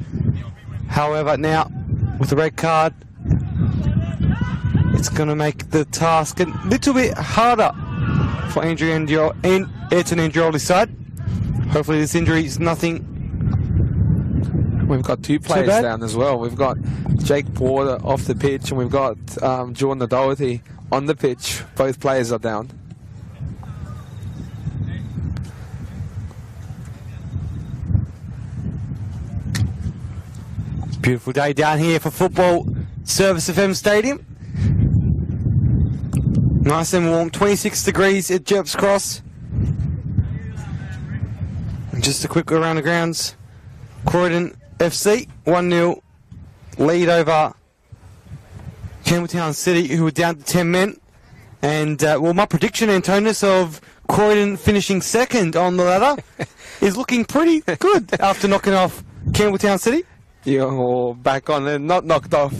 However, now with the red card, it's going to make the task a little bit harder for Ayrton Andrioli's side. Hopefully this injury is nothing. We've got 2 players down as well. We've got Jake Porter off the pitch, and we've got Jordan Doherty on the pitch. Both players are down. Beautiful day down here for football, Service FM Stadium. Nice and warm, 26 degrees at Jeps Cross. And just a quick go around the grounds. Croydon FC, 1-0 lead over Campbelltown City, who were down to 10 men. And, well, my prediction, Antonis, of Croydon finishing second on the ladder is looking pretty good after knocking off Campbelltown City. You're back on and not knocked off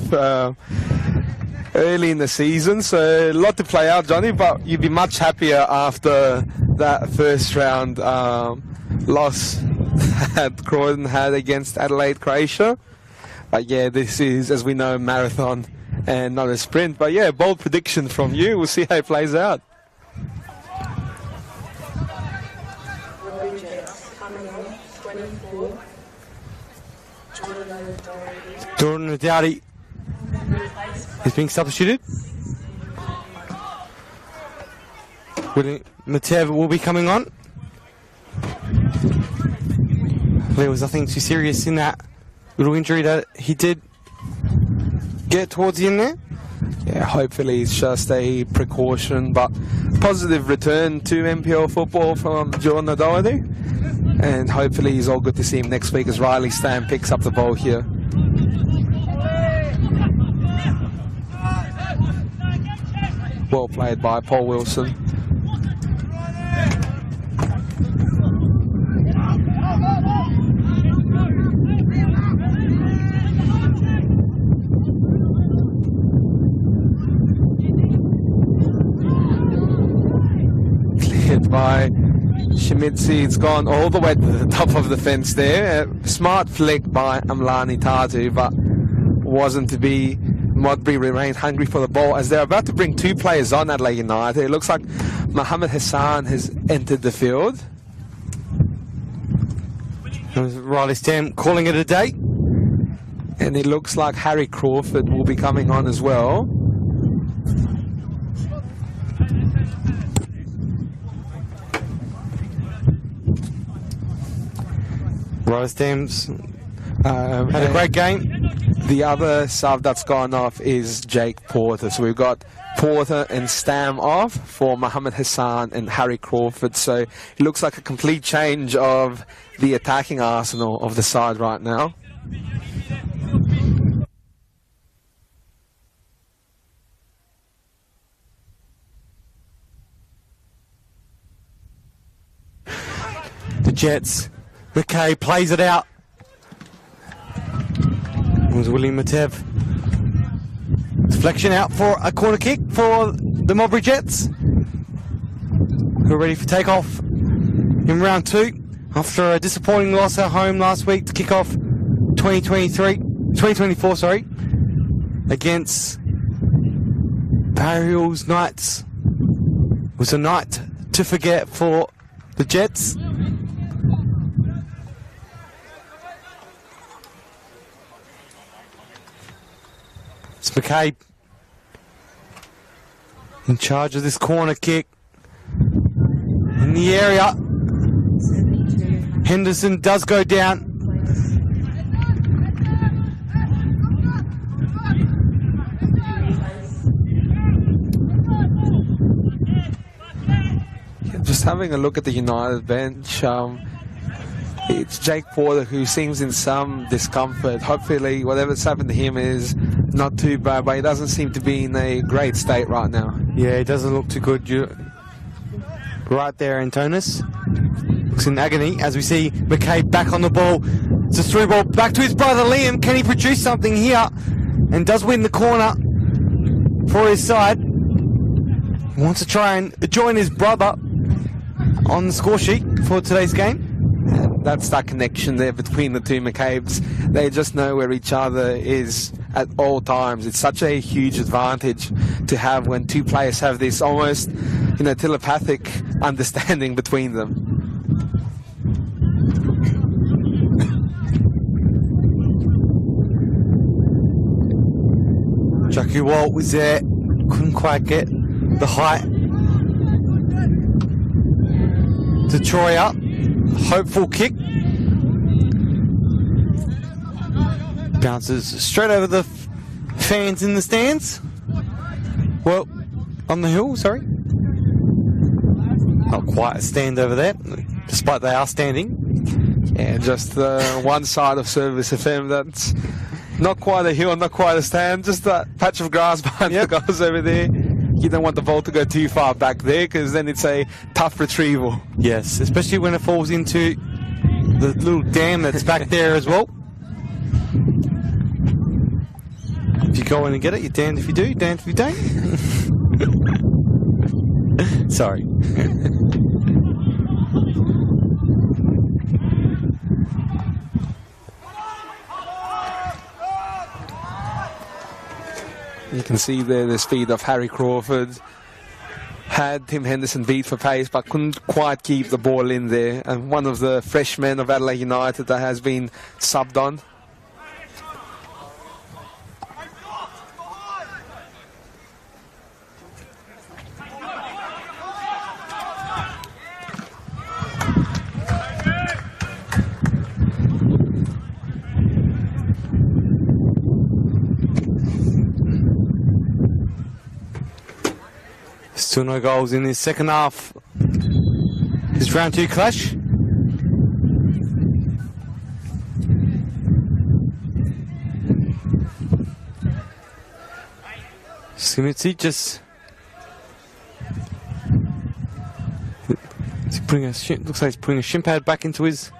early in the season, so a lot to play out, Johnny, but you'd be much happier after that first round loss that Croydon had against Adelaide, Croatia. But yeah, this is, as we know, a marathon and not a sprint. But yeah, bold prediction from you. We'll see how it plays out. Jordan Dowdy is being substituted. Matev will be coming on. There was nothing too serious in that little injury that he did get towards the end there. Yeah, hopefully it's just a precaution, but positive return to MPL football from Jordan Doherty. And hopefully he's all good to see him next week as Riley Stam picks up the ball here. Well played by Paul Wilson. Cleared by Shimizi. It's gone all the way to the top of the fence there. A smart flick by Amlani Tatu, but wasn't to be. Modbury remain hungry for the ball as they're about to bring two players on Adelaide United. It looks like Mohammed Hassan has entered the field. Riley Stam calling it a day. And it looks like Harry Crawford will be coming on as well. Riley Stam's had a great game. The other sub that's gone off is Jake Porter. So we've got Porter and Stam off for Mohammed Hassan and Harry Crawford. So it looks like a complete change of the attacking arsenal of the side right now. The Jets. McKay plays it out. It was William Matev. Deflection out for a corner kick for the Modbury Jets, who are ready for takeoff in round 2 after a disappointing loss at home last week to kick off 2024, against Barry Hills Knights. It was a night to forget for the Jets. It's McCabe in charge of this corner kick in the area. Henderson does go down. Just having a look at the United bench, it's Jake Porter who seems in some discomfort. Hopefully whatever's happened to him is not too bad, but he doesn't seem to be in a great state right now. Yeah, he doesn't look too good. Right there, Antonis looks in agony as we see McCabe back on the ball. It's a through ball back to his brother Liam. Can he produce something here? And does win the corner for his side. He wants to try and join his brother on the score sheet for today's game. That's that connection there between the two McCabes. They just know where each other is at all times. It's such a huge advantage to have when two players have this almost, telepathic understanding between them. Jackie Walt was there, couldn't quite get the height to Troy up. Hopeful kick. Bounces straight over the fans in the stands. Well, on the hill, sorry. Not quite a stand over there, despite they are standing. Yeah, just one side of Service FM that's not quite a hill, not quite a stand, just that patch of grass behind the goals over there. You don't want the ball to go too far back there because then it's a tough retrieval. Yes, especially when it falls into the little dam that's back there as well. If you go in and get it, you're damned if you do, damned if you don't. Sorry. You can see there the speed of Harry Crawford. Had Tim Henderson beat for pace, but couldn't quite keep the ball in there. And one of the freshmen of Adelaide United that has been subbed on. Still no goals in this second half. This round 2 clash. Simitsi just Looks like he's putting a shin pad back into his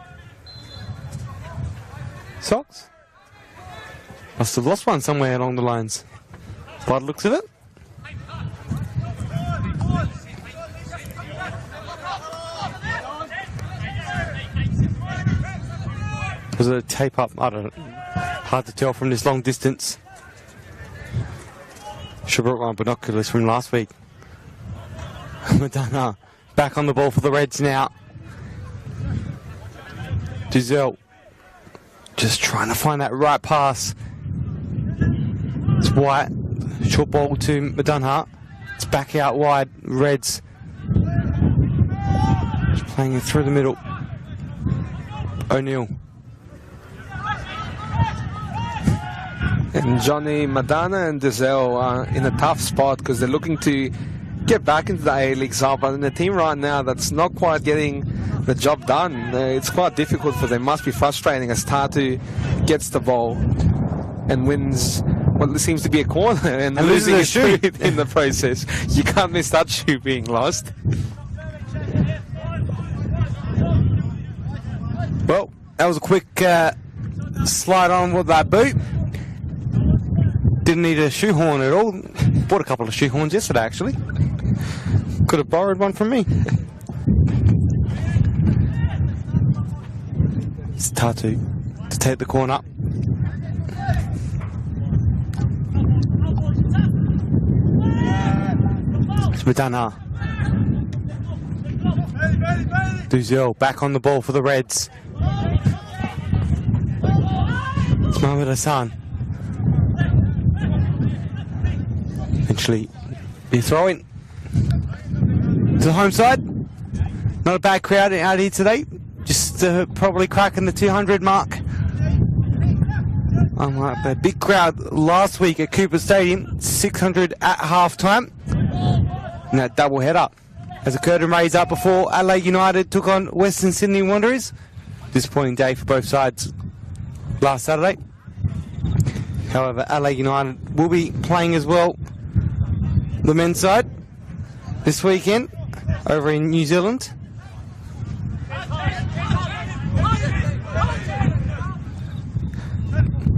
socks. Must have lost one somewhere along the lines. By the looks of it. Was it a tape up? I don't know. Hard to tell from this long distance. Should have brought my binoculars from last week. Madonna back on the ball for the Reds now. Giselle just trying to find that right pass. It's White. Short ball to Madonna. It's back out wide. Reds just playing it through the middle. O'Neill. And Johnny, Madonna and Giselle are in a tough spot because they're looking to get back into the A-League side, but in a team right now that's not quite getting the job done. It's quite difficult for them. Must be frustrating as Tatu gets the ball and wins what seems to be a corner and losing his shoot in the process. You can't miss that shoe being lost. Well, that was a quick slide on with that boot. Didn't need a shoehorn at all. Bought a couple of shoehorns yesterday, actually. Could have borrowed one from me. It's Tatu to take the corner. It's Madonna. Duzel back on the ball for the Reds. It's Mohamed Hassan. Eventually be throwing to the home side. Not a bad crowd out here today. Just probably cracking the 200 mark. Unlike the big crowd last week at Cooper Stadium, 600 at half time. And that double header as a curtain raised up before Adelaide United took on Western Sydney Wanderers. Disappointing day for both sides last Saturday. However, Adelaide United will be playing as well the men's side this weekend over in New Zealand.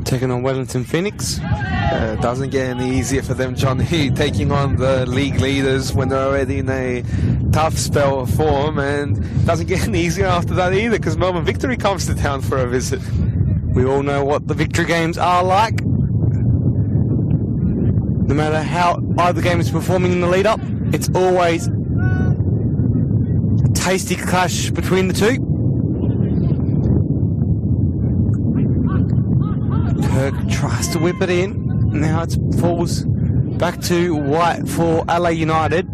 Taking on Wellington Phoenix. Doesn't get any easier for them, Johnny, taking on the league leaders when they're already in a tough spell of form, and doesn't get any easier after that either because Melbourne Victory comes to town for a visit. We all know what the victory games are like. No matter how either game is performing in the lead-up, it's always a tasty clash between the two. Kirk tries to whip it in. Now it falls back to White for Adelaide United.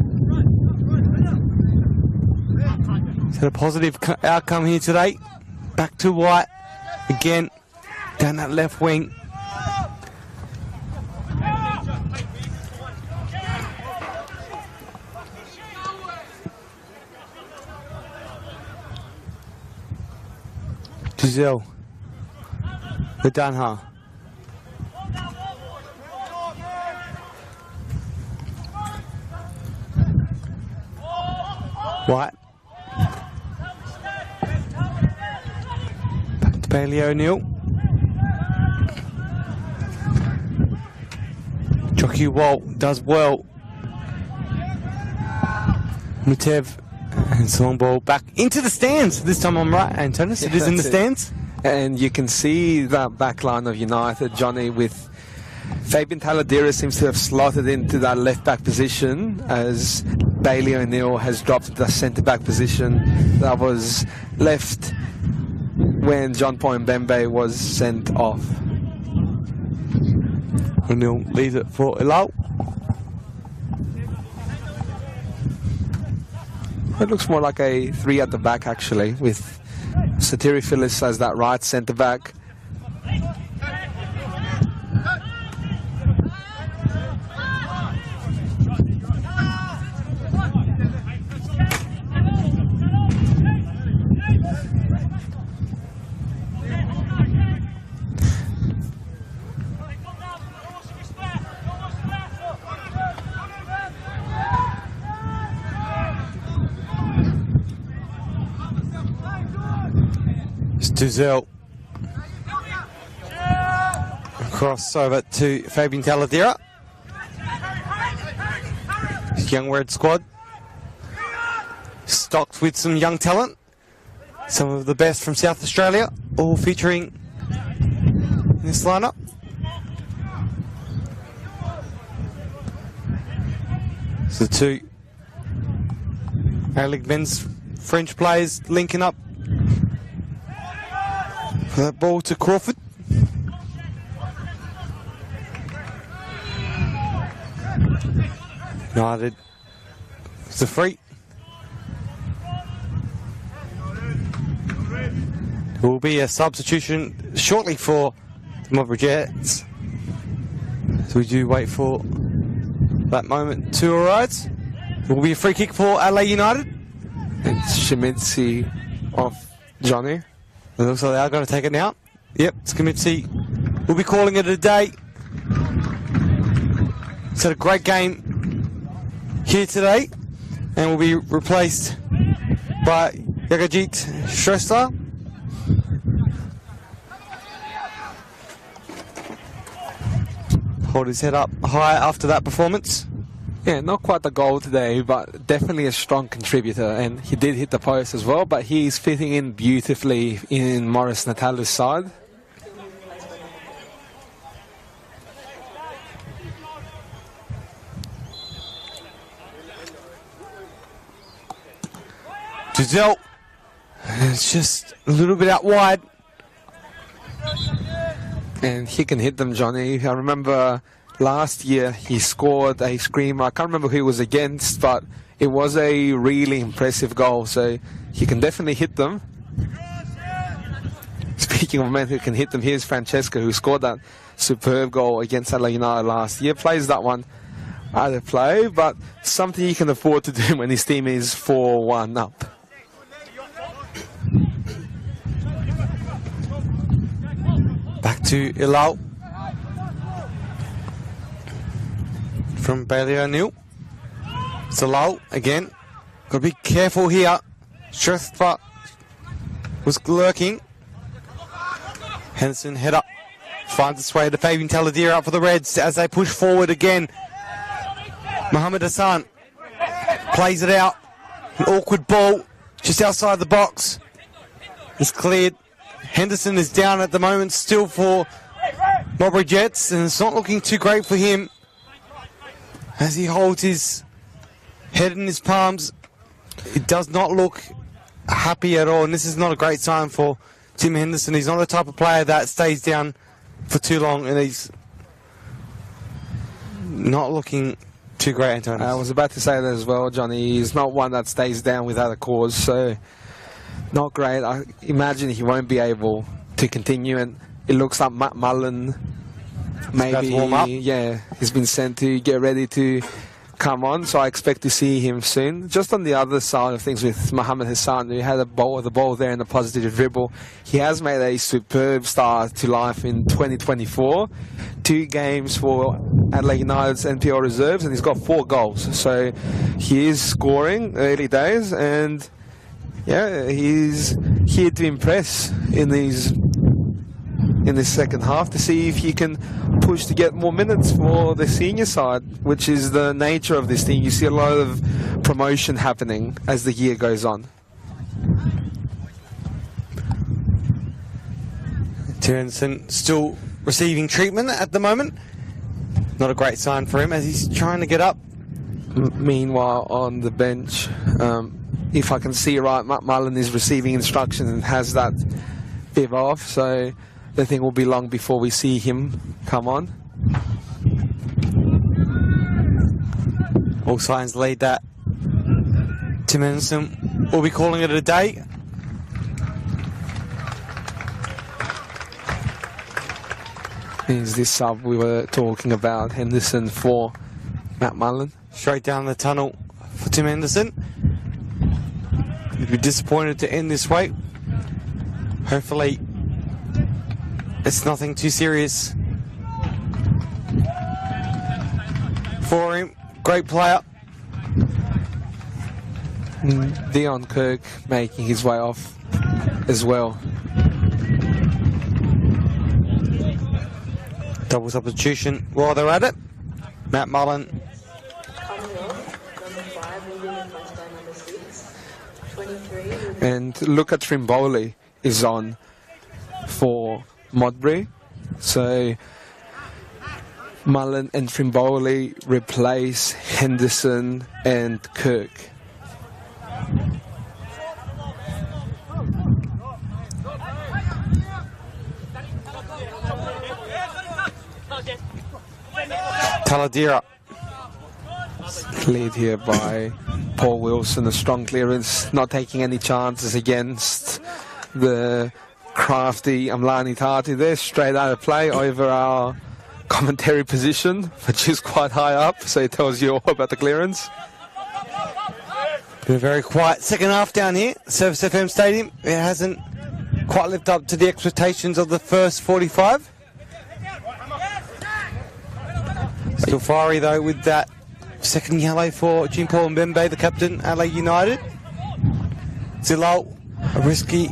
Had a positive outcome here today. Back to White again down that left wing. Giselle Madonna. White. Back to Bailey O'Neill. Jockey Walt does well. Matev and it's a long ball back into the stands. This time I'm right, Antonis. It is in the stands. And you can see that back line of United, Johnny, with Fabian Taladera seems to have slotted into that left back position as Bailey O'Neill has dropped to the centre back position that was left when John Paul Mbembe was sent off. O'Neill leaves it for Elau. It looks more like a 3 at the back actually, with Satiri Phillips as that right centre back. Duzel. Cross over to Fabian Taladera. Young red squad. Stocked with some young talent. Some of the best from South Australia, all featuring in this lineup. So two A-League men's French players linking up for that ball to Crawford. United, it's a free. There will be a substitution shortly for the Modbury Jets. So we do wait for that moment to arise. It will be a free kick for Adelaide United. It's Schemitzi off Johnny. It looks like they are going to take it now. Yep, Schemitzi will be calling it a day. It's had a great game here today and will be replaced by Yagajit Shrestha. Hold his head up high after that performance. Yeah, not quite the goal today, but definitely a strong contributor. And he did hit the post as well, but he's fitting in beautifully in Morris Natala's side. Giselle, it's just a little bit out wide. And he can hit them, Johnny. I remember last year he scored a screamer. I can't remember who he was against, but it was a really impressive goal. So he can definitely hit them. Speaking of men who can hit them, here's Francesca, who scored that superb goal against Adelaide United last year. Plays that one out of play, but something he can afford to do when his team is 4-1 up. Back to Ilau from Bailey O'Neill. It's Ilau again. Got to be careful here. Shrestha was lurking. Henderson head up. Finds its way to Fabian Taladera up for the Reds as they push forward again. Mohamed Hassan plays it out. An awkward ball just outside the box. It's cleared. Henderson is down at the moment still for Modbury Jets, and it's not looking too great for him as he holds his head in his palms. It does not look happy at all, and this is not a great sign for Tim Henderson. He's not the type of player that stays down for too long, and he's not looking too great, Antonio. I was about to say that as well, Johnny. He's not one that stays down without a cause, so not great. I imagine he won't be able to continue, and it looks like Matt Mullen maybe warm up. Yeah, he's been sent to get ready to come on, so I expect to see him soon. Just on the other side of things with Mohamed Hassan, who had the ball there in a positive dribble. He has made a superb start to life in 2024. 2 games for Adelaide United's NPL reserves, and he's got 4 goals. So he is scoring early days, and yeah, he's here to impress in this second half to see if he can push to get more minutes for the senior side, which is the nature of this team. You see a lot of promotion happening as the year goes on. Turnson still receiving treatment at the moment. Not a great sign for him as he's trying to get up. Meanwhile, on the bench, if I can see right, Matt Mullen is receiving instruction and has that bib off, so I think it will be long before we see him come on. All signs lead that Tim Henderson will be calling it a day. Is this sub we were talking about, Henderson for Matt Mullen? Straight down the tunnel for Tim Henderson. He'd be disappointed to end this way. Hopefully it's nothing too serious for him. Great player. Dion Kirk making his way off as well. Double substitution while they're at it. Matt Mullen. And Luca Trimboli is on for Modbury. So Mullen and Trimboli replace Henderson and Kirk. Taladera. Cleared here by Paul Wilson, a strong clearance, not taking any chances against the crafty Amlani Tati there, straight out of play over our commentary position, which is quite high up, so it tells you all about the clearance. Been a very quiet second half down here, Service FM Stadium. It hasn't quite lived up to the expectations of the first 45. Still fiery though with that second yellow for Jean Paul Mbembe, the captain, Adelaide United. Zilal, a risky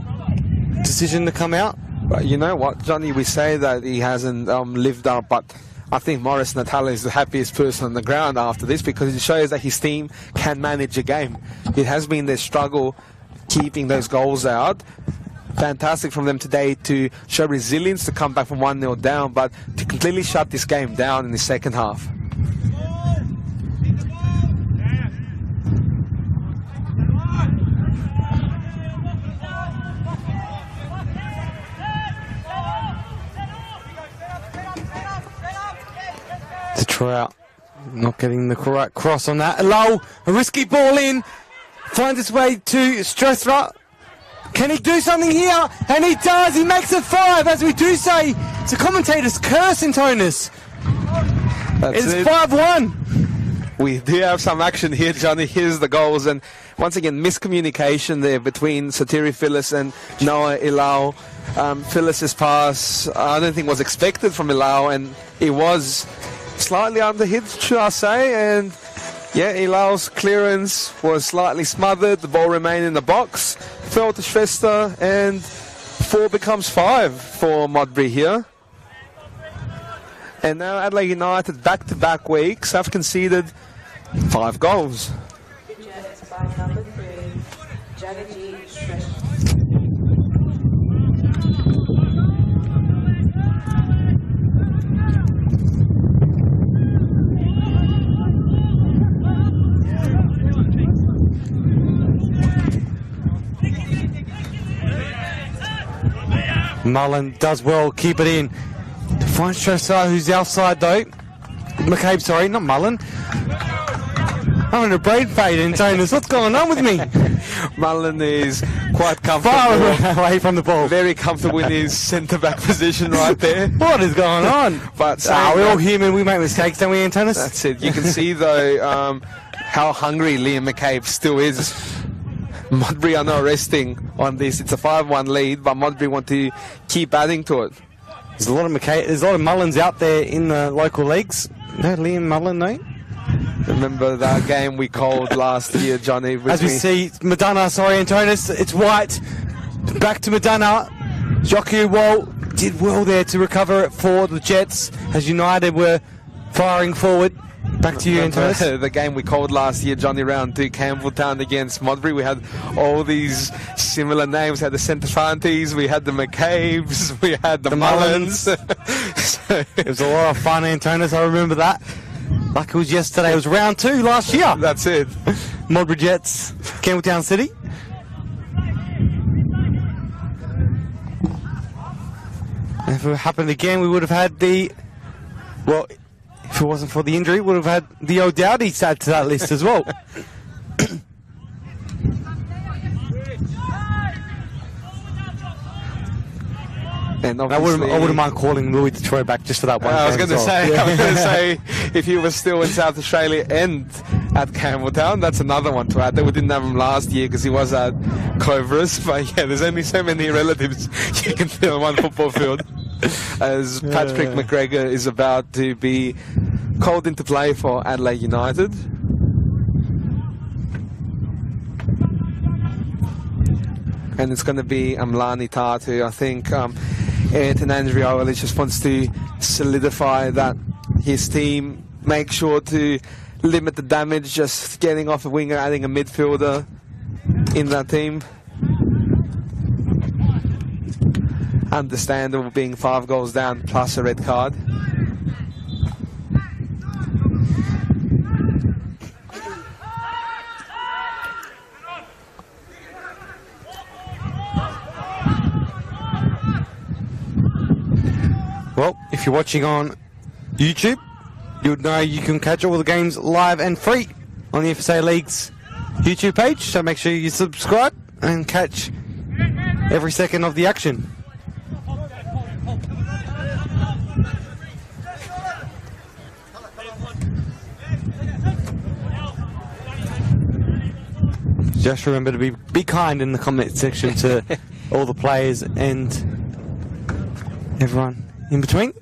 decision to come out. But you know what, Johnny, we say that he hasn't lived up, but I think Morris Natale is the happiest person on the ground after this, because it shows that his team can manage a game. It has been their struggle keeping those goals out. Fantastic from them today to show resilience, to come back from 1-0 down, but to completely shut this game down in the second half. To Trout, not getting the correct cross on that. Low, a risky ball in, finds its way to Strothra. Can he do something here? And he does. He makes it 5. As we do say, it's a commentator's curse in Tonus. It's 5-1. We do have some action here, Johnny. Here's the goals. And once again, miscommunication there between Satiri Phyllis and Noah Ilau. Phyllis's pass, I don't think was expected from Ilau, and it was slightly underhit, should I say. And yeah, Ilau's clearance was slightly smothered. The ball remained in the box. Fell to Schwester, and 4 becomes 5 for Modbury here. And now Adelaide United, back-to-back weeks, have conceded 5 goals. By number 3, Jagaji Shrestha. Mullen does well, keep it in. Finds Trossard, who's outside though. McCabe, sorry, not Mullen. I'm having a brain fade in Tonus. What's going on with me? Mullen is quite comfortable. Far away from the ball. Very comfortable in his centre-back position right there. What is going on? But we're all human. We make mistakes, don't we, Antonis? That's it. You can see, though, how hungry Liam McCabe still is. Modbury are not resting on this. It's a 5-1 lead, but Modbury want to keep adding to it. There's a lot of there's a lot of Mullins out there in the local leagues. No Liam Mullen, no? Remember that game we called last year, Johnny? As we see, Madonna, sorry, Antonis, it's White. Back to Madonna. Joku Wall did well there to recover it for the Jets as United were firing forward. Back to you, Antonis. The game we called last year, Johnny, round 2, Campbelltown against Modbury. We had all these similar names. We had the Centofantes, we had the McCabe's, we had the Mullins. So it was a lot of fun, Antonis. I remember that. Like it was yesterday. It was round 2 last year. That's it. Modbury Jets, Campbelltown City. And if it happened again, we would have had the... Well, if it wasn't for the injury, we would have had the O'Dowdy added to that list as well. And I wouldn't mind calling Louis Detroit back just for that one. I was going to say, if he was still in South Australia and at Campbelltown, that's another one to add. We didn't have him last year because he was at Cloverus. But yeah, there's only so many relatives you can fit on one football field. As Patrick McGregor is about to be called into play for Adelaide United. And it's going to be Amlani Tatu. I think Anthony Andrioli just wants to solidify that his team, make sure to limit the damage, just getting off a winger, adding a midfielder in that team. Understandable being 5 goals down plus a red card. Well, if you're watching on YouTube, you would know you can catch all the games live and free on the FSA League's YouTube page, so make sure you subscribe and catch every second of the action. Just remember to be kind in the comment section to all the players and everyone in between.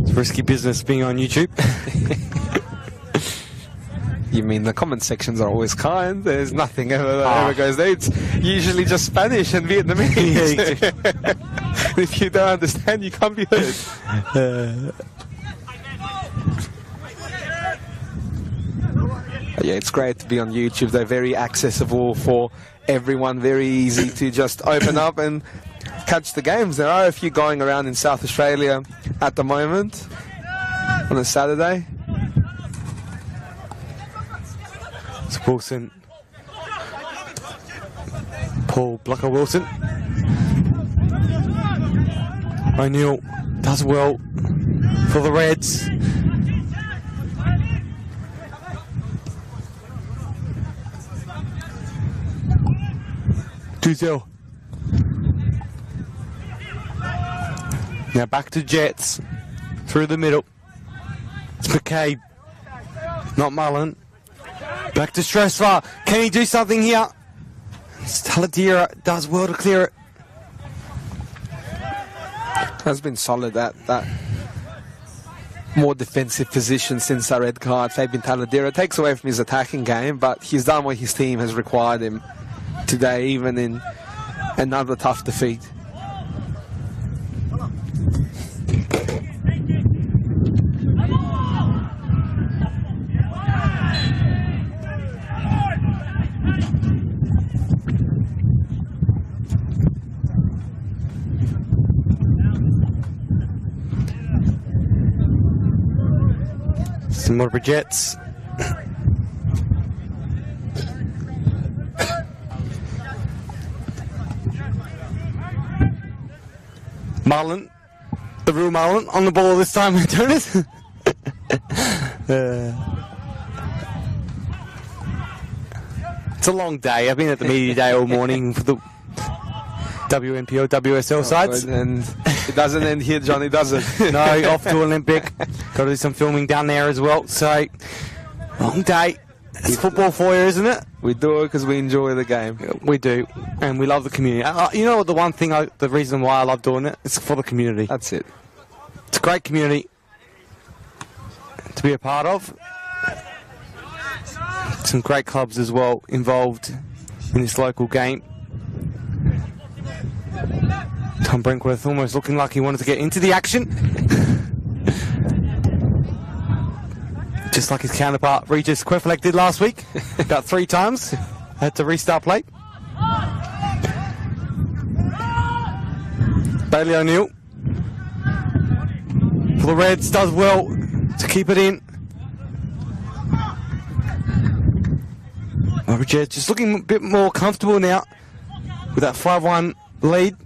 It's risky business being on YouTube. You mean the comment sections are always kind? There's nothing ever goes there. It's usually just Spanish and Vietnamese. If you don't understand, you can't be heard. Yeah, it's great to be on YouTube. They're very accessible for everyone, very easy to just open up and catch the games. There are a few going around in South Australia at the moment on a Saturday. It's Wilson. Paul Blocker Wilson. O'Neill does well for the Reds. Tuzel. Now back to Jets. Through the middle. It's McCabe. Not Mullen. Back to Stressler. Can he do something here? Taladera does well to clear it. Has been solid at that more defensive position since that red card. Fabian Taladera takes away from his attacking game, but he's done what his team has required him today, even in another tough defeat. Some more Jets. Marlon, the real Marlon, on the ball this time, Jonas. It's a long day. I've been at the media day all morning for the WNPO, WSL sides. And it doesn't end here, Johnny, does it? No, off to Olympic. Got to do some filming down there as well. So, long day. It's football for you, isn't it? We do it because we enjoy the game. We do, and we love the community. You know what? The one thing, the reason why I love doing it, it's for the community. That's it. It's a great community to be a part of. Some great clubs as well involved in this local game. Tom Brinkworth almost looking like he wanted to get into the action. Just like his counterpart Regis Queflek did last week, about 3 times. Had to restart play. Bailey O'Neill for the Reds does well to keep it in. Jets just looking a bit more comfortable now with that 5-1 lead.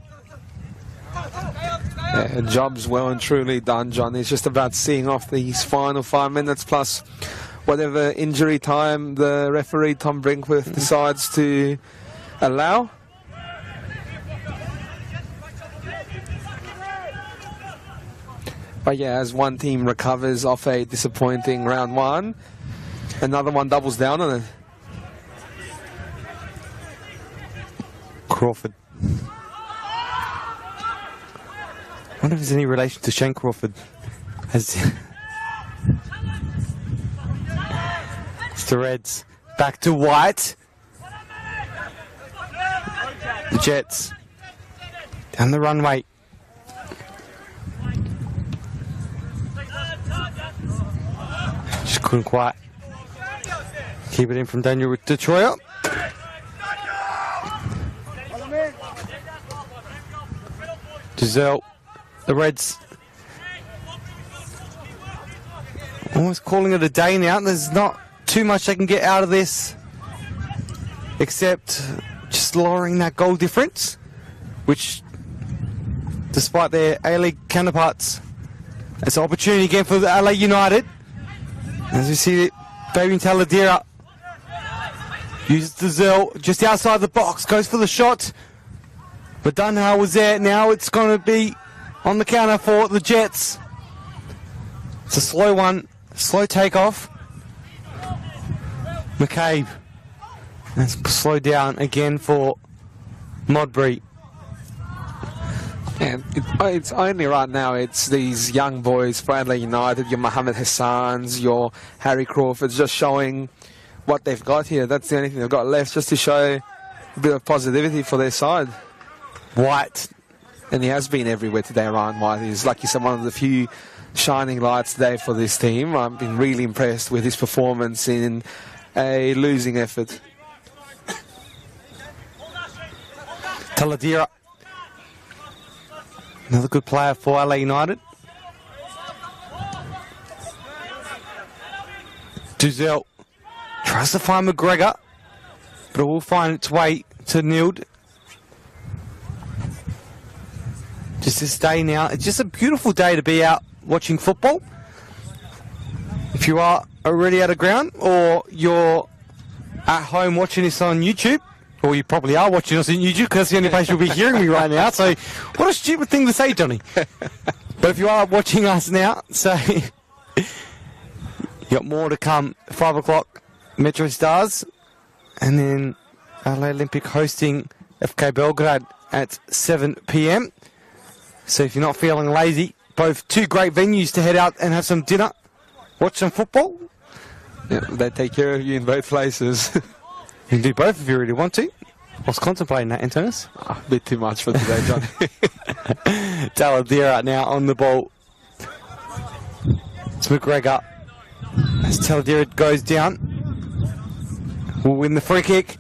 Yeah, job's well and truly done, John. It's just about seeing off these final 5 minutes plus whatever injury time the referee Tom Brinkworth decides to allow. But yeah, as one team recovers off a disappointing round 1, another one doubles down on it. Crawford. I wonder if there's any relation to Shane Crawford. It's the Reds. Back to White. The Jets down the runway. Just couldn't quite keep it in from Daniel Detroit. Giselle, the Reds almost calling it a day now. There's not too much they can get out of this except just lowering that goal difference, which despite their A-League counterparts, it's an opportunity again for the LA United. As we see it, Fabian Taladera uses the Zell just outside the box, goes for the shot, but Dunhall was there. Now it's going to be on the counter for the Jets. It's a slow one, slow takeoff. McCabe. That's slowed down again for Modbury. And it's only right now, it's these young boys for Adelaide United, your Mohammed Hassans, your Harry Crawfords, just showing what they've got here. That's the only thing they've got left, just to show a bit of positivity for their side. White. And he has been everywhere today, Ryan White. He's, like you said, one of the few shining lights today for this team. I've been really impressed with his performance in a losing effort. Taladera. Another good player for LA United. Duzel tries to find McGregor, but it will find its way to Nild. Just this day now, it's just a beautiful day to be out watching football. If you are already at a ground or you're at home watching this on YouTube, or you probably are watching us on YouTube because that's the only place you'll be hearing me right now. So what a stupid thing to say, Johnny. But if you are watching us now, so you got more to come. 5 o'clock, Metro Stars, and then LA Olympic hosting FK Belgrade at 7 p.m. So if you're not feeling lazy, both two great venues to head out and have some dinner, watch some football. Yeah, they take care of you in both places. You can do both if you really want to. I was contemplating that, Antonis. A bit too much for today, John. Taladera now on the ball. It's McGregor. As Taladera goes down, will win the free kick.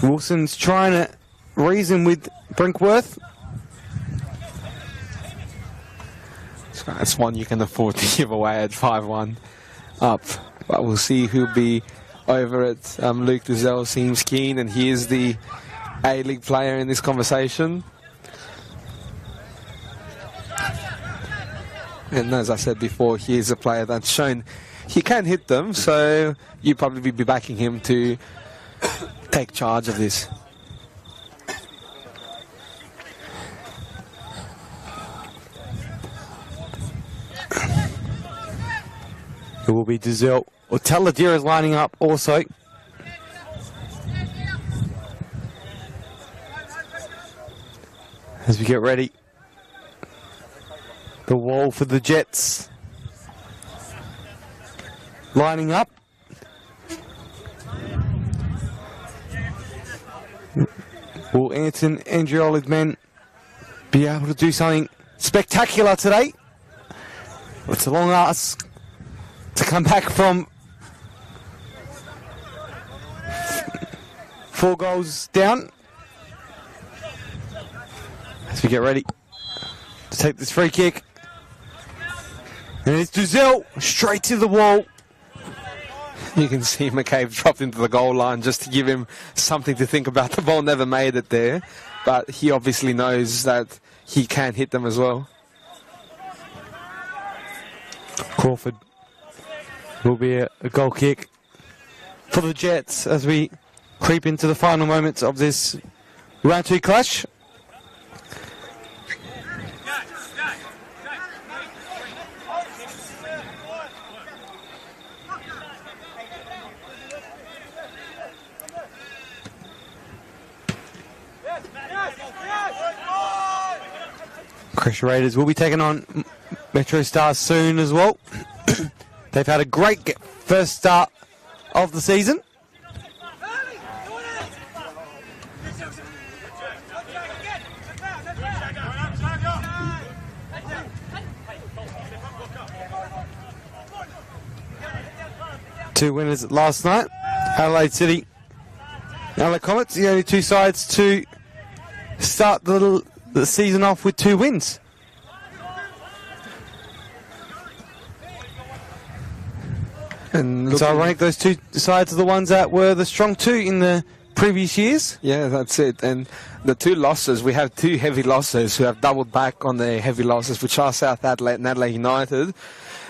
Wilson's trying to reason with Brinkworth. That's one you can afford to give away at 5-1 up. But we'll see who'll be over it. Luke Duzel seems keen, and he is the A-League player in this conversation. And as I said before, he is a player that's shown he can hit them, so you probably be backing him to take charge of this. It will be Duzel. Well, Taladera is lining up also. As we get ready. The wall for the Jets. Lining up. Will Anton Andrioli's men be able to do something spectacular today? It's a long ask to come back from 4 goals down. As we get ready to take this free kick. And it's Duzel straight to the wall. You can see McCabe dropped into the goal line just to give him something to think about. The ball never made it there, but he obviously knows that he can hit them as well. Crawford will be a goal kick for the Jets as we creep into the final moments of this round 2 clash. Crusher Raiders will be taking on Metro Stars soon as well. They've had a great first start of the season. Two winners last night. Adelaide City, Adelaide Comets, the only two sides to start the season off with 2 wins. And It's ironic those two sides are the ones that were the strong 2 in the previous years. Yeah, that's it. And the 2 losses, we have 2 heavy losses who have doubled back on their heavy losses, which are South Adelaide and Adelaide United.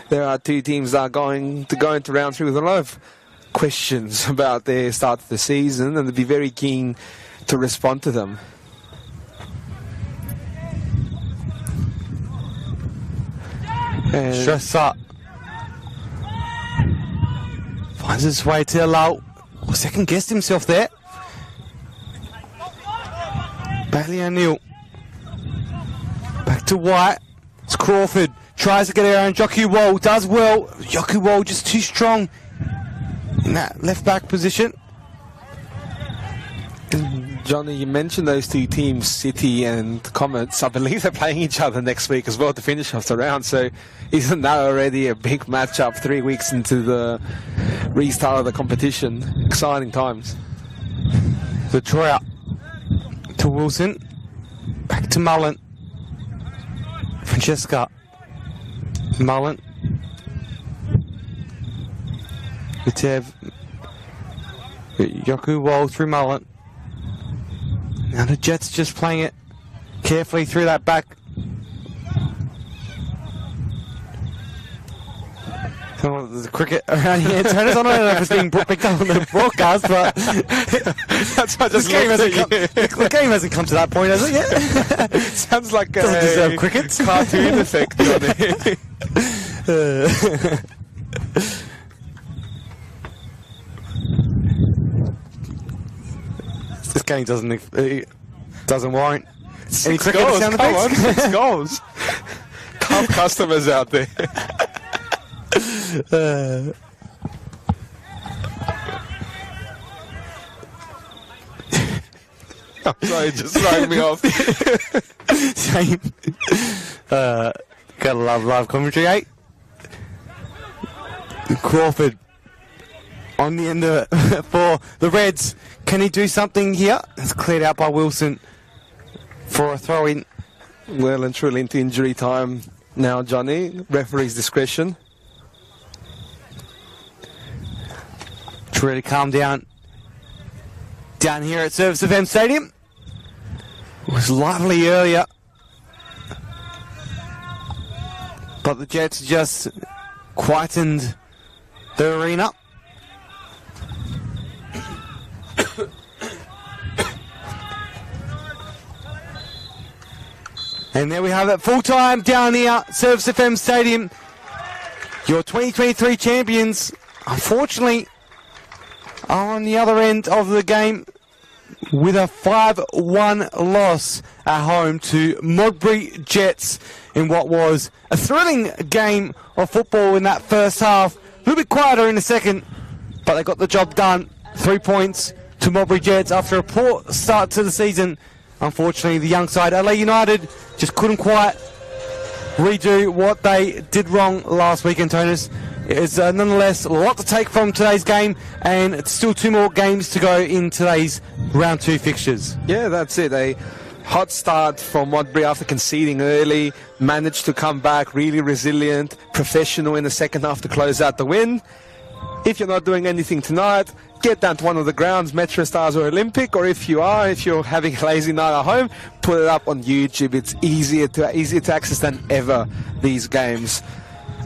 There are 2 teams that are going to go into round 3 with a lot of questions about their start of the season, and they'll be very keen to respond to them. And Stress up. Finds his way to allow. Second guessed himself there. Bailey O'Neill. Back to White. It's Crawford. Tries to get around Joku Wall. Does well. Joku Wall just too strong in that left back position. Johnny, you mentioned those 2 teams, City and Comets. I believe they're playing each other next week as well to finish off the round. So isn't that already a big matchup 3 weeks into the restart of the competition? Exciting times. The Troyer to Wilson. Back to Mullen. Francesca. Mullen. Vitev. Yoku Wall through Mullen. Now the Jets just playing it carefully through that back. There's a cricket around here. Turners, I don't know if it's being picked up on the broadcast, but That's why I just the game hasn't come to that point, has it yet? sounds like Doesn't deserve cricket. Cartoon effect, Johnny. This game doesn't warrant any 6 cricket goals, sound come effects. on, 6 goals. Tough customers out there. I'm sorry, just throwing me off. Same. Gotta love live commentary, eh? Crawford on the end of it for the Reds. Can he do something here? It's cleared out by Wilson for a throw-in. Well and truly into injury time now, Johnny. Referee's discretion. To really calm down here at Service FM Stadium. It was lively earlier, but the Jets just quietened the arena. And there we have it, full time down here, Service FM Stadium. Your 2023 champions, unfortunately, are on the other end of the game with a 5-1 loss at home to Modbury Jets in what was a thrilling game of football in that first half. A little bit quieter in the second, but they got the job done. 3 points to Modbury Jets after a poor start to the season. Unfortunately, the young side, Adelaide United, just couldn't quite redo what they did wrong last weekend, Toners. It's nonetheless a lot to take from today's game, and it's still 2 more games to go in today's round 2 fixtures. Yeah, that's it. A hot start for Modbury after conceding early, managed to come back really resilient, professional in the second half to close out the win. If you're not doing anything tonight, get down to one of the grounds, Metro Stars or Olympic, or if you're having a lazy night at home, put it up on YouTube. It's easier to access than ever, these games.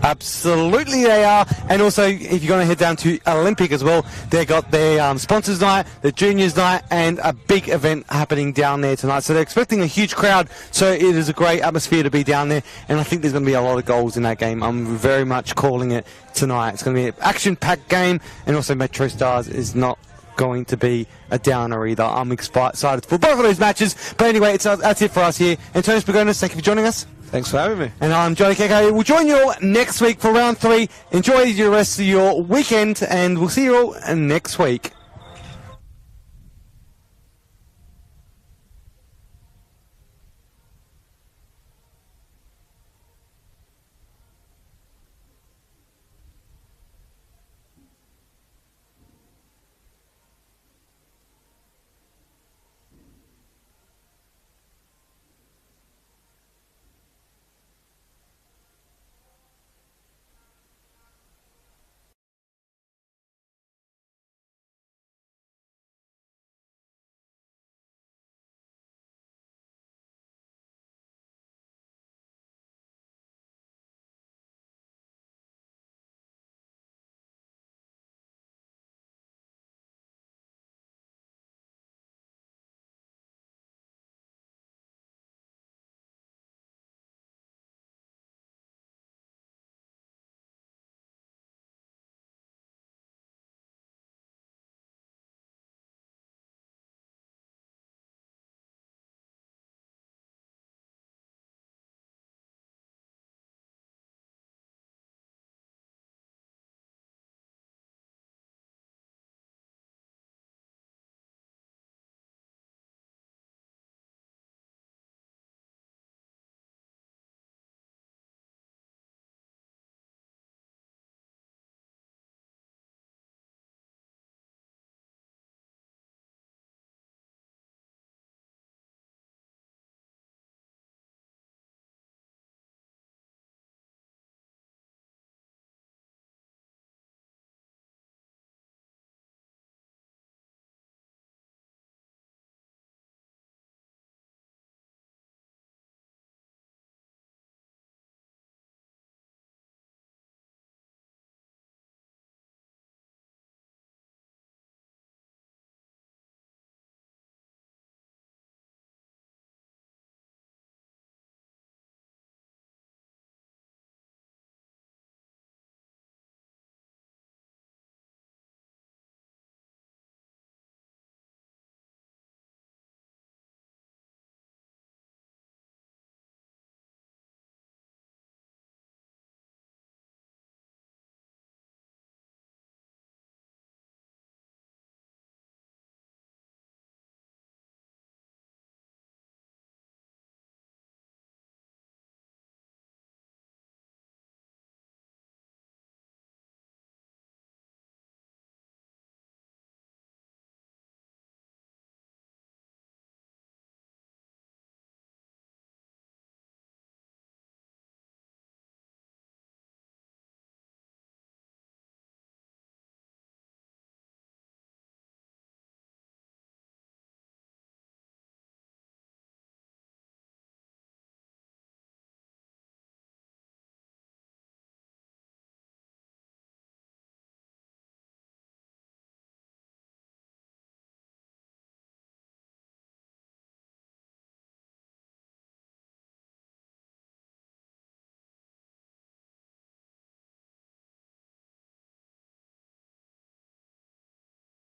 Absolutely they are. And also, if you're going to head down to Olympic as well, they got their sponsors night, the juniors night, and a big event happening down there tonight. So they're expecting a huge crowd, so it is a great atmosphere to be down there, and I think there's going to be a lot of goals in that game. I'm very much calling it tonight. It's going to be an action-packed game, and also Metro Stars is not going to be a downer either. I'm excited for both of those matches. But anyway, that's it for us here. Antonis Pagonis, thank you for joining us. Thanks for having me. And I'm Johnny Keko. We'll join you all next week for round 3. Enjoy the rest of your weekend, and we'll see you all next week.